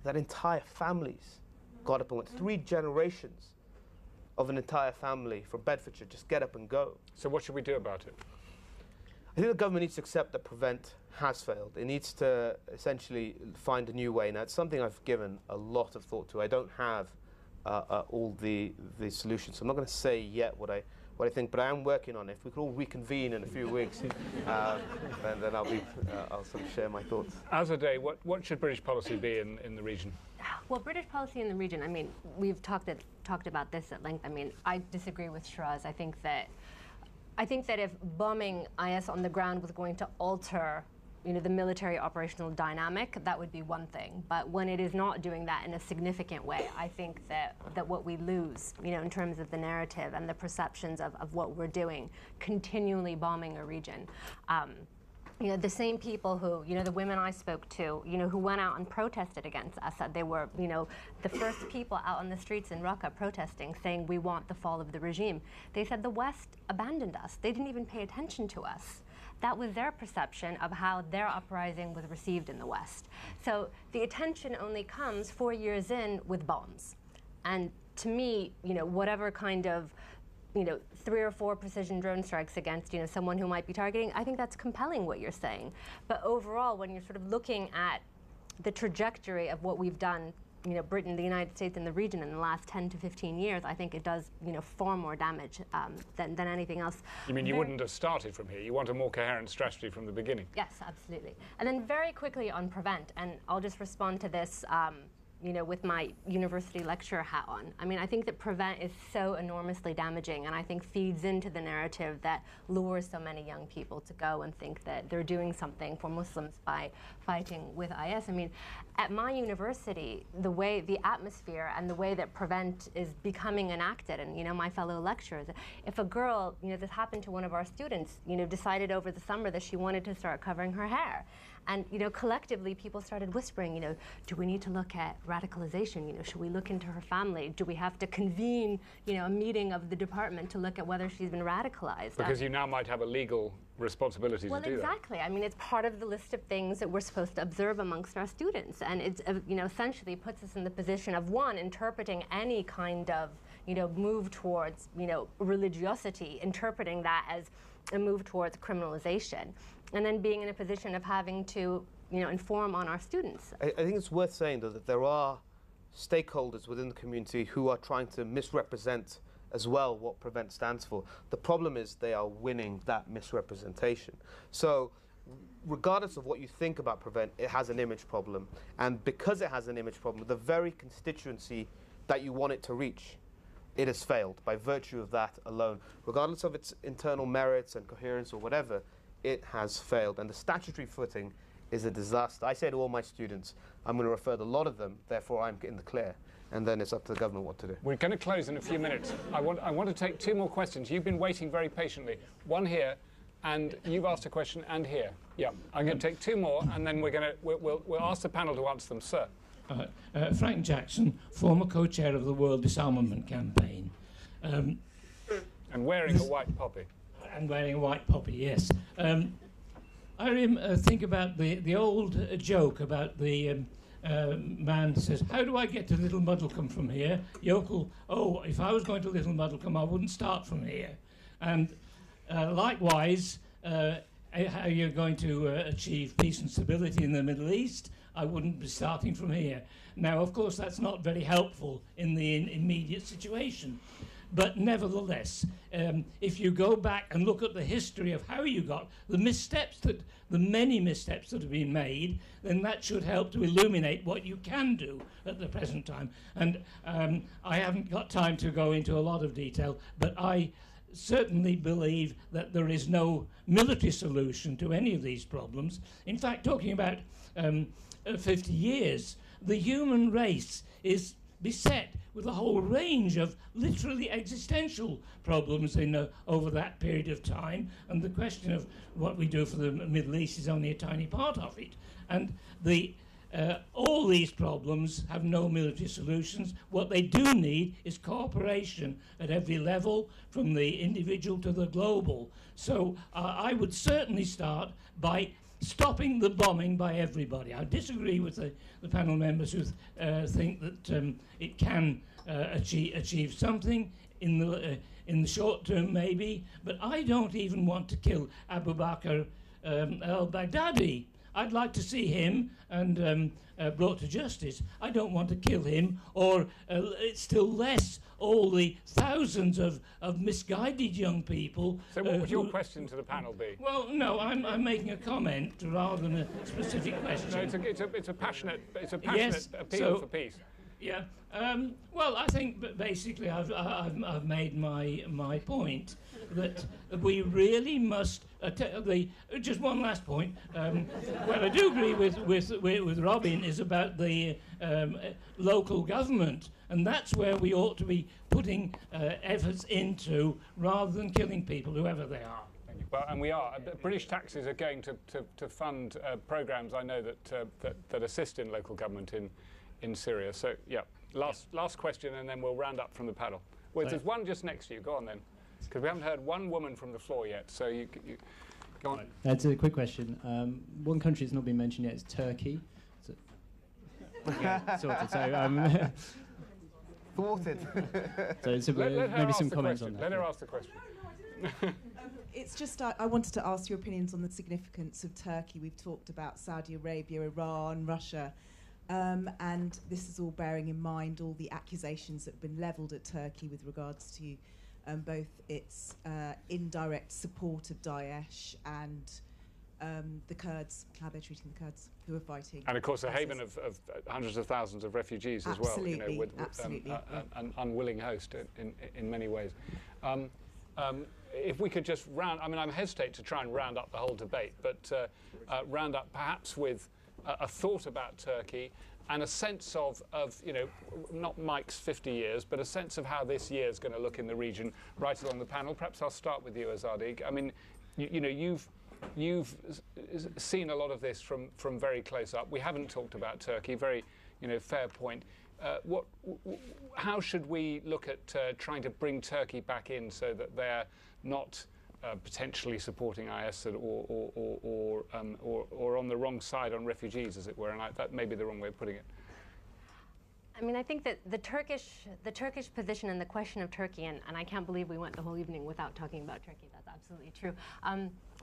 that entire families got up and went. 3 generations of an entire family from Bedfordshire just get up and go. So what should we do about it? I think the government needs to accept that Prevent has failed. It needs to essentially find a new way. Now, it's something I've given a lot of thought to. I don't have all the solutions. So I'm not going to say yet what I think, but I am working on it. If we could all reconvene in a few weeks, then I'll sort of share my thoughts. Azadeh, what should British policy be in the region? Well, British policy in the region, I mean, we've talked about this at length. I mean, I disagree with Shiraz. I think that if bombing IS on the ground was going to alter, the military operational dynamic, that would be one thing. But when it is not doing that in a significant way, I think that what we lose, in terms of the narrative and the perceptions of what we're doing, continually bombing a region. The same people who, the women I spoke to, who went out and protested against Assad, they were, the first people out on the streets in Raqqa protesting, saying we want the fall of the regime. They said the West abandoned us. They didn't even pay attention to us. That was their perception of how their uprising was received in the West. So the attention only comes 4 years in with bombs. And to me, whatever kind of 3 or 4 precision drone strikes against, someone who might be targeting, I think that's compelling what you're saying. But overall, when you're sort of looking at the trajectory of what we've done, Britain, the United States, and the region in the last 10 to 15 years, I think it does, far more damage than anything else. You mean you wouldn't have started from here? You want a more coherent strategy from the beginning? Yes, absolutely. And then very quickly on Prevent, and I'll just respond to this with my university lecturer hat on. I mean, I think that Prevent is so enormously damaging, and I think feeds into the narrative that lures so many young people to go and think that they're doing something for Muslims by fighting with IS. I mean, at my university, the atmosphere and the way that Prevent is becoming enacted, and my fellow lecturers, if a girl, this happened to one of our students, decided over the summer that she wanted to start covering her hair, and collectively people started whispering, do we need to look at radicalization? Should we look into her family? Do we have to convene, a meeting of the department to look at whether she's been radicalized? Because you now might have a legal responsibility to do that. Well, exactly. I mean, it's part of the list of things that we're supposed to observe amongst our students, and it's essentially puts us in the position of interpreting any kind of move towards religiosity, interpreting that as a move towards criminalization, and then being in a position of having to inform on our students. I think it's worth saying, though, that there are stakeholders within the community who are trying to misrepresent as well what Prevent stands for. The problem is they are winning that misrepresentation. So regardless of what you think about Prevent, it has an image problem. And because it has an image problem, the very constituency that you want it to reach, it has failed by virtue of that alone. Regardless of its internal merits and coherence or whatever, it has failed. And the statutory footing is a disaster. I say to all my students, I'm going to refer to a lot of them, therefore I'm in the clear. And then it's up to the government what to do. We're going to close in a few minutes. I want to take 2 more questions. You've been waiting very patiently. One here, and you've asked a question, and here. Yeah, I'm going to take 2 more, and then we'll ask the panel to answer them. Sir. Frank Jackson, former co-chair of the World Disarmament Campaign. And wearing a white poppy. And wearing a white poppy, yes. I think about the old joke about the man says, how do I get to Little Muddlecombe from here? Yokel, if I was going to Little Muddlecombe, I wouldn't start from here. And likewise, how you're going to achieve peace and stability in the Middle East, I wouldn't be starting from here. Now, of course, that's not very helpful in the immediate situation. But nevertheless, if you go back and look at the history of how you got the many missteps that have been made, then that should help to illuminate what you can do at the present time. And I haven't got time to go into a lot of detail, but I certainly believe that there is no military solution to any of these problems. In fact, talking about 50 years, the human race is beset with a whole range of literally existential problems over that period of time, and the question of what we do for the Middle East is only a tiny part of it. And the all these problems have no military solutions. What they do need is cooperation at every level, from the individual to the global. So I would certainly start by stopping the bombing by everybody. I disagree with the panel members who think that it can achieve something in the short term, maybe, but I don't even want to kill Abu Bakr al-Baghdadi. I'd like to see him and brought to justice. I don't want to kill him, or still less all the thousands of misguided young people. So what would your question to the panel be? Well, no, I'm making a comment rather than a specific question. No, it's a passionate Yes, appeal for peace. Yeah. Well, I think basically I've made my point that we really must. Just one last point. Well, I do agree with Robin is about the local government, and that's where we ought to be putting efforts into, rather than killing people, whoever they are. Well, and we are. British taxes are going to fund programmes, I know, that assist in local government in Syria. So, yeah, last question, and then we'll round up from the panel. Well, there's one just next to you. Go on, then. Because we haven't heard one woman from the floor yet, so you go on. That's a quick question. One country that's not been mentioned yet is Turkey. So, yeah, sorted. So, thwarted. So maybe some comments on that. Let her ask the question. It's just I wanted to ask your opinions on the significance of Turkey. We've talked about Saudi Arabia, Iran, Russia, and this is all bearing in mind all the accusations that have been levelled at Turkey with regards to both its indirect support of Daesh and the Kurds, how they're treating the Kurds who are fighting. And of course, a haven of hundreds of thousands of refugees as well. You know, with an unwilling host in many ways. If we could just round, I mean, I'm hesitate to try and round up the whole debate, but round up perhaps with a thought about Turkey and a sense of, you know, not Mike's 50 years, but a sense of how this year is going to look in the region right along the panel. Perhaps I'll start with you, Azadi. I mean, you know, you've seen a lot of this from very close up. We haven't talked about Turkey. Very, you know, fair point. How should we look at trying to bring Turkey back in so that they're not potentially supporting IS or on the wrong side on refugees, as it were? And that may be the wrong way of putting it. I mean, I think that the Turkish position and the question of Turkey, and I can't believe we went the whole evening without talking about Turkey. That's absolutely true.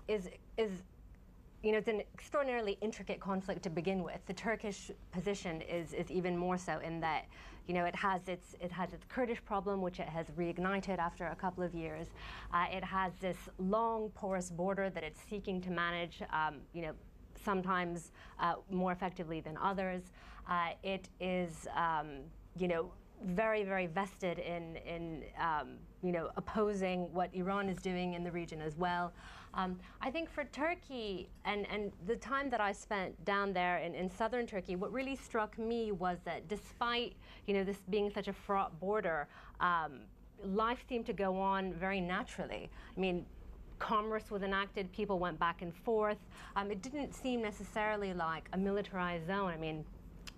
Is you know, it's an extraordinarily intricate conflict to begin with. The Turkish position is even more so in that, you know, it has its Kurdish problem, which it has reignited after a couple of years. It has this long, porous border that it's seeking to manage, you know, sometimes more effectively than others. It is, you know, very, very vested in you know, opposing what Iran is doing in the region as well. I think for Turkey, and the time that I spent down there in southern Turkey, what really struck me was that despite, you know, this being such a fraught border, life seemed to go on very naturally. I mean, commerce was enacted, people went back and forth. It didn't seem necessarily like a militarized zone. I mean,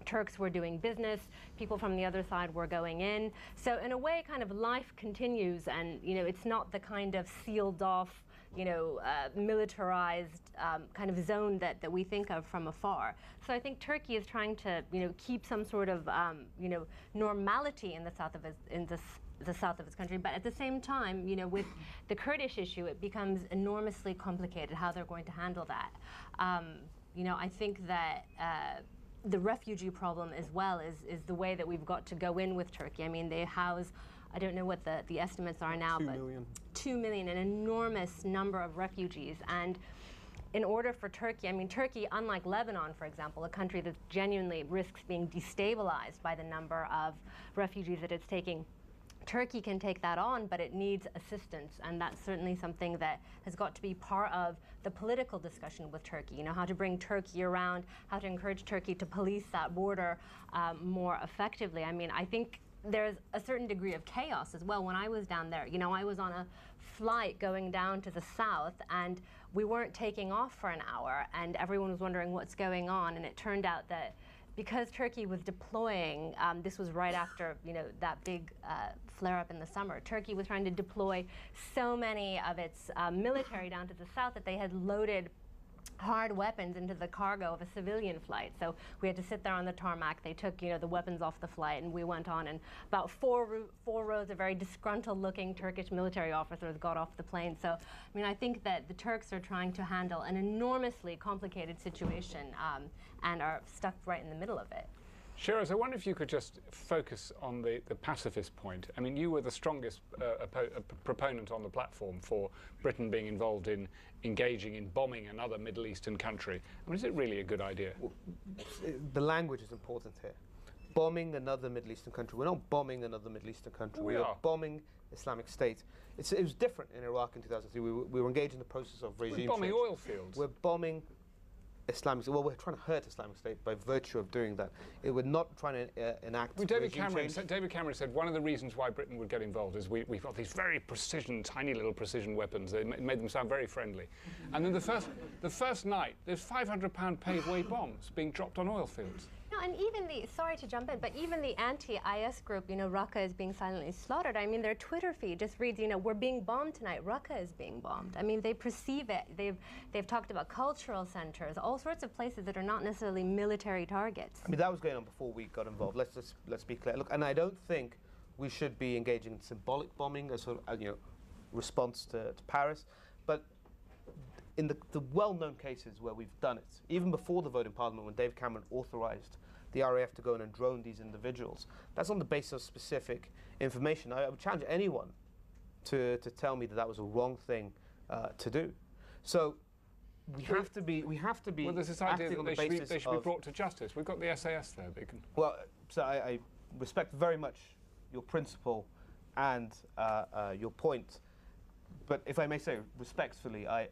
Turks were doing business, people from the other side were going in. So in a way, kind of life continues, and, you know, it's not the kind of sealed off, you know, militarized kind of zone that we think of from afar. So I think Turkey is trying to, you know, keep some sort of, you know, normality in the south of the south of its country, but at the same time, you know, with the Kurdish issue, it becomes enormously complicated how they're going to handle that. You know, I think that the refugee problem as well is the way that we've got to go in with Turkey. I mean, they house, I don't know what the estimates are now, 2 but million. 2 million, an enormous number of refugees. And in order for Turkey, I mean, Turkey, unlike Lebanon, for example, a country that genuinely risks being destabilized by the number of refugees that it's taking, Turkey can take that on, but it needs assistance, and that's certainly something that has got to be part of the political discussion with Turkey. You know, how to bring Turkey around, how to encourage Turkey to police that border more effectively. I mean, I think there's a certain degree of chaos as well. When I was down there, you know, I was on a flight going down to the south, and we weren't taking off for an hour, and everyone was wondering what's going on, and it turned out that because Turkey was deploying, this was right after that big flare-up in the summer. Turkey was trying to deploy so many of its military down to the south that they had loaded hard weapons into the cargo of a civilian flight. So we had to sit there on the tarmac. They took, the weapons off the flight, and we went on. And about four rows of very disgruntled-looking Turkish military officers got off the plane. So, I mean, I think that the Turks are trying to handle an enormously complicated situation and are stuck right in the middle of it. Shiraz, I wonder if you could just focus on the pacifist point. I mean, you were the strongest proponent on the platform for Britain being involved in engaging in bombing another Middle Eastern country. I mean, is it really a good idea? Well, the language is important here. Bombing another Middle Eastern country. We're not bombing another Middle Eastern country. We are bombing Islamic State. It was different in Iraq in 2003. We were engaged in the process of regime change. We're bombing oil fields. We're bombing Islamic State. Well, we're trying to hurt Islamic State by virtue of doing that. We're not trying to enact David Cameron said one of the reasons why Britain would get involved is we've got these very tiny little precision weapons. It made them sound very friendly. And then the first night, there's £500 paid-weight bombs being dropped on oil fields. No, and even sorry to jump in, but even the anti-IS group, Raqqa is being silently slaughtered. I mean, their Twitter feed just reads, we're being bombed tonight. Raqqa is being bombed. I mean, they perceive it. They've talked about cultural centers, all sorts of places that are not necessarily military targets. I mean, that was going on before we got involved. Let's be clear. Look, and I don't think we should be engaging in symbolic bombing as sort of, response to Paris, but in the well-known cases where we've done it, even before the vote in Parliament when David Cameron authorised the RAF to go in and drone these individuals, that's on the basis of specific information. I would challenge anyone to tell me that was a wrong thing to do. So we have to be. Well, there's this idea that they should be brought to justice. We've got the SAS there. They can. Well, so I respect very much your principle and your point, but if I may say respectfully, I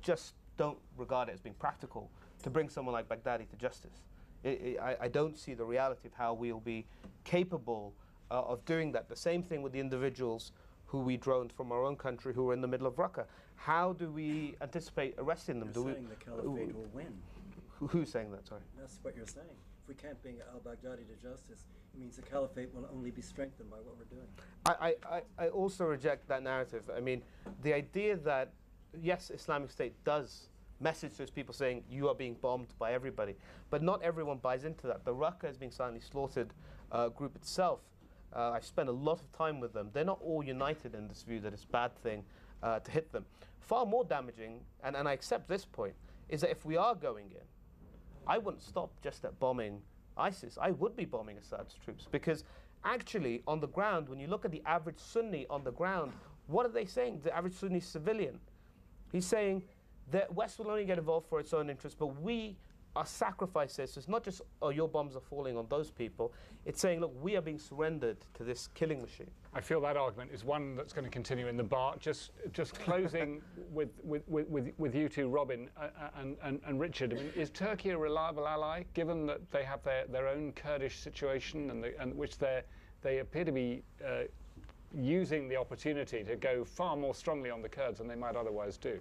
just don't regard it as being practical to bring someone like Baghdadi to justice. I don't see the reality of how we'll be capable of doing that. The same thing with the individuals who we droned from our own country who were in the middle of Raqqa. How do we anticipate arresting them? You're saying the caliphate will win. Who's saying that, sorry? That's what you're saying. If we can't bring al-Baghdadi to justice, it means the caliphate will only be strengthened by what we're doing. I also reject that narrative. I mean, the idea that, yes, Islamic State does message to its people saying you are being bombed by everybody, but not everyone buys into that. The Raqqa is being silently slaughtered group itself, I've spent a lot of time with them. They're not all united in this view that it's a bad thing to hit them. Far more damaging, and I accept this point, is that if we are going in, I wouldn't stop just at bombing ISIS. I would be bombing Assad's troops, because actually on the ground, when you look at the average Sunni on the ground, what are they saying? The average Sunni civilian, he's saying the West will only get involved for its own interests, but we are sacrifices. So it's not just, oh, your bombs are falling on those people. It's saying, look, we are being surrendered to this killing machine. I feel that argument is one that's going to continue in the bar. Just closing with you two, Robin and Richard. I mean, is Turkey a reliable ally, given that they have their own Kurdish situation and which they appear to be using the opportunity to go far more strongly on the Kurds than they might otherwise do?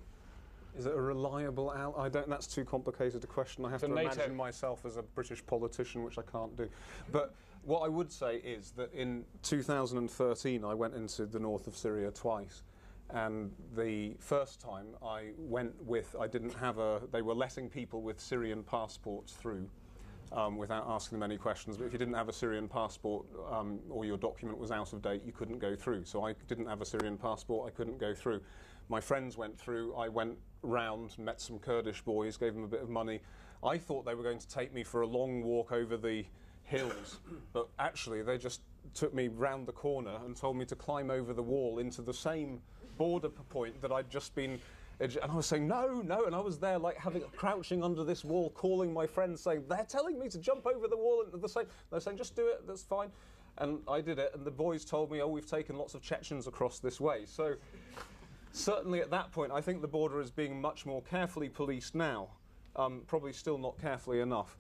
Is it a reliable ally? That's too complicated a question. I have to imagine myself as a British politician, which I can't do. But what I would say is that in 2013, I went into the north of Syria twice. And the first time I went with, they were letting people with Syrian passports through without asking them any questions. But if you didn't have a Syrian passport or your document was out of date, you couldn't go through. So I didn't have a Syrian passport, I couldn't go through. My friends went through, I went round, met some Kurdish boys, gave them a bit of money. I thought they were going to take me for a long walk over the hills, but actually they just took me round the corner and told me to climb over the wall into the same border point that I'd just been. And I was saying, no, and I was there like crouching under this wall, calling my friends, saying, they're telling me to jump over the wall. And they're saying, just do it, that's fine. And I did it, and the boys told me, oh, we've taken lots of Chechens across this way. So certainly at that point, I think the border is being much more carefully policed now, probably still not carefully enough.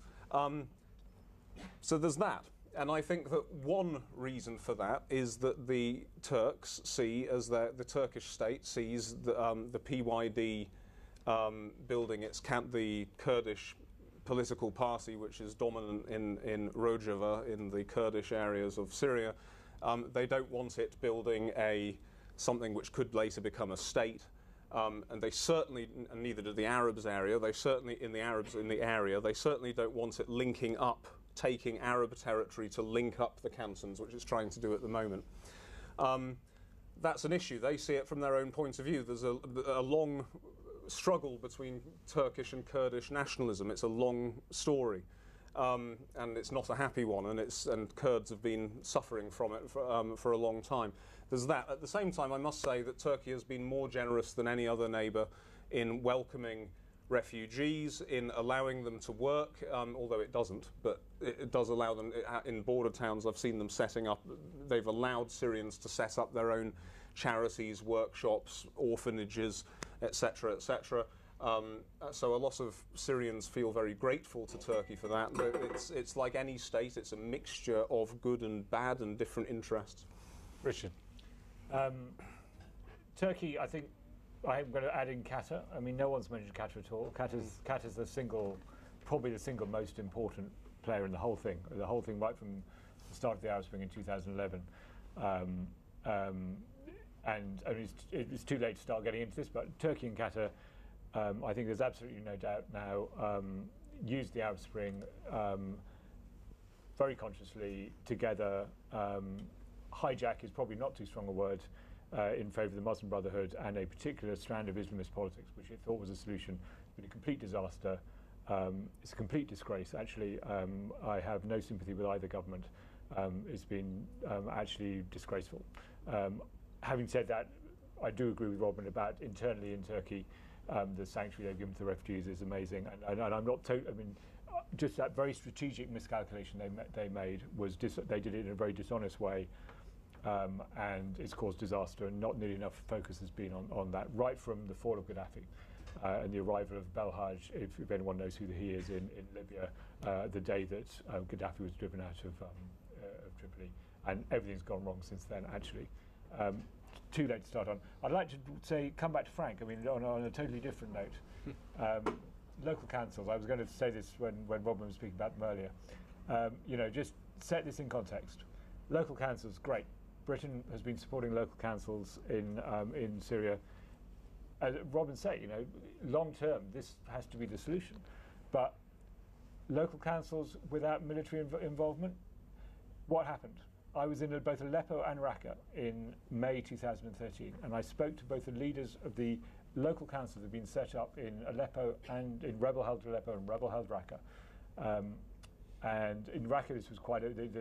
So there's that. And I think that one reason for that is that the Turks see, as the Turkish state sees the PYD building the Kurdish political party which is dominant in Rojava, in the Kurdish areas of Syria. They don't want it building something which could later become a state. And they certainly, and neither do the Arabs area, they certainly don't want it linking up, taking Arab territory to link up the cantons, which it's trying to do at the moment. That's an issue. They see it from their own point of view. There's a long struggle between Turkish and Kurdish nationalism. It's a long story. And it's not a happy one, and Kurds have been suffering from it for a long time. There's that. At the same time, I must say that Turkey has been more generous than any other neighbour in welcoming refugees, in allowing them to work, although it doesn't, but it does allow them. In border towns, I've seen them setting up, they've allowed Syrians to set up their own charities, workshops, orphanages, etc., etc. So a lot of Syrians feel very grateful to Turkey for that. But it's like any state, it's a mixture of good and bad and different interests. Richard. Turkey, I think, I'm going to add in Qatar. I mean, no one's mentioned Qatar at all. Qatar's probably the single most important player in the whole thing. The whole thing right from the start of the Arab Spring in 2011. And it's too late to start getting into this, but Turkey and Qatar, I think there's absolutely no doubt now, used the Arab Spring very consciously together. Hijack is probably not too strong a word in favour of the Muslim Brotherhood and a particular strand of Islamist politics, which it thought was a solution, but a complete disaster. It's a complete disgrace, actually. I have no sympathy with either government. It's been actually disgraceful. Having said that, I do agree with Robin about internally in Turkey, the sanctuary they've given to the refugees is amazing, and I'm not. I mean, just that very strategic miscalculation they made was they did it in a very dishonest way, and it's caused disaster. And not nearly enough focus has been on that right from the fall of Gaddafi and the arrival of Belhaj, if anyone knows who he is in Libya, the day that Gaddafi was driven out of Tripoli, and everything's gone wrong since then. Actually. Too late to start on. I'd like to come back to Frank. I mean, on a totally different note. Local councils. I was going to say this when Robin was speaking about them earlier. Just set this in context. Local councils, great. Britain has been supporting local councils in Syria. As Robin said, long term, this has to be the solution. But local councils without military involvement, what happened? I was in both Aleppo and Raqqa in May 2013, and I spoke to both the leaders of the local councils that have been set up in Aleppo and in rebel-held Aleppo and rebel-held Raqqa. And in Raqqa, this was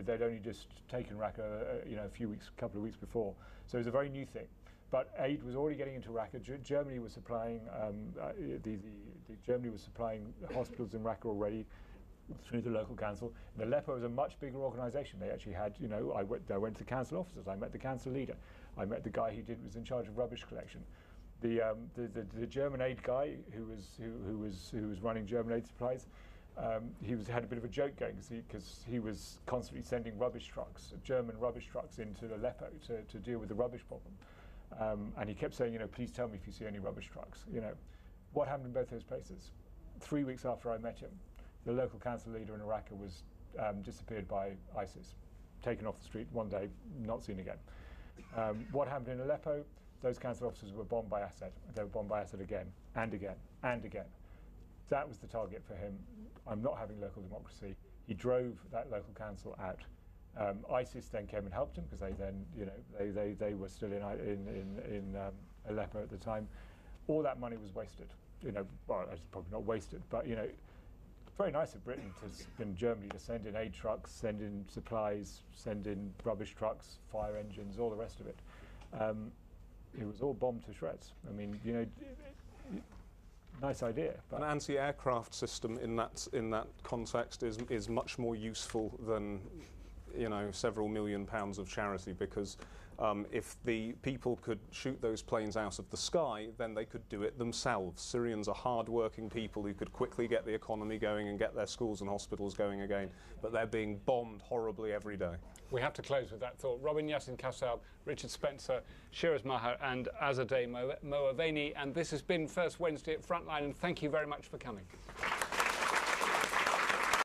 they'd only just taken Raqqa, a couple of weeks before. So it was a very new thing. But aid was already getting into Raqqa. Germany was supplying Germany was supplying hospitals in Raqqa already through the local council. And Aleppo was a much bigger organisation. They actually had, I went to the council officers. I met the council leader. I met the guy who was in charge of rubbish collection. The German aid guy who was running German aid supplies. He had a bit of a joke going because he was constantly sending German rubbish trucks into Aleppo to deal with the rubbish problem. And he kept saying, please tell me if you see any rubbish trucks. What happened in both those places? 3 weeks after I met him, the local council leader in Raqqa was disappeared by ISIS, taken off the street one day, not seen again. What happened in Aleppo? Those council officers were bombed by Assad. They were bombed by Assad again, and again, and again. That was the target for him. I'm not having local democracy. He drove that local council out. ISIS then came and helped him because they then, they were still in Aleppo at the time. All that money was wasted. Well, it's probably not wasted, but very nice of Britain and Germany to send in aid trucks, send in supplies, send in rubbish trucks, fire engines, all the rest of it. It was all bombed to shreds. I mean, nice idea. But an anti-aircraft system in that context is much more useful than several £million of charity, because if the people could shoot those planes out of the sky, then they could do it themselves. Syrians are hard-working people who could quickly get the economy going and get their schools and hospitals going again, but they're being bombed horribly every day. We have to close with that thought. Robin Yassin Kassab, Richard Spencer, Shiraz Maher and Azadeh Moaveni, and this has been First Wednesday at Frontline, and thank you very much for coming.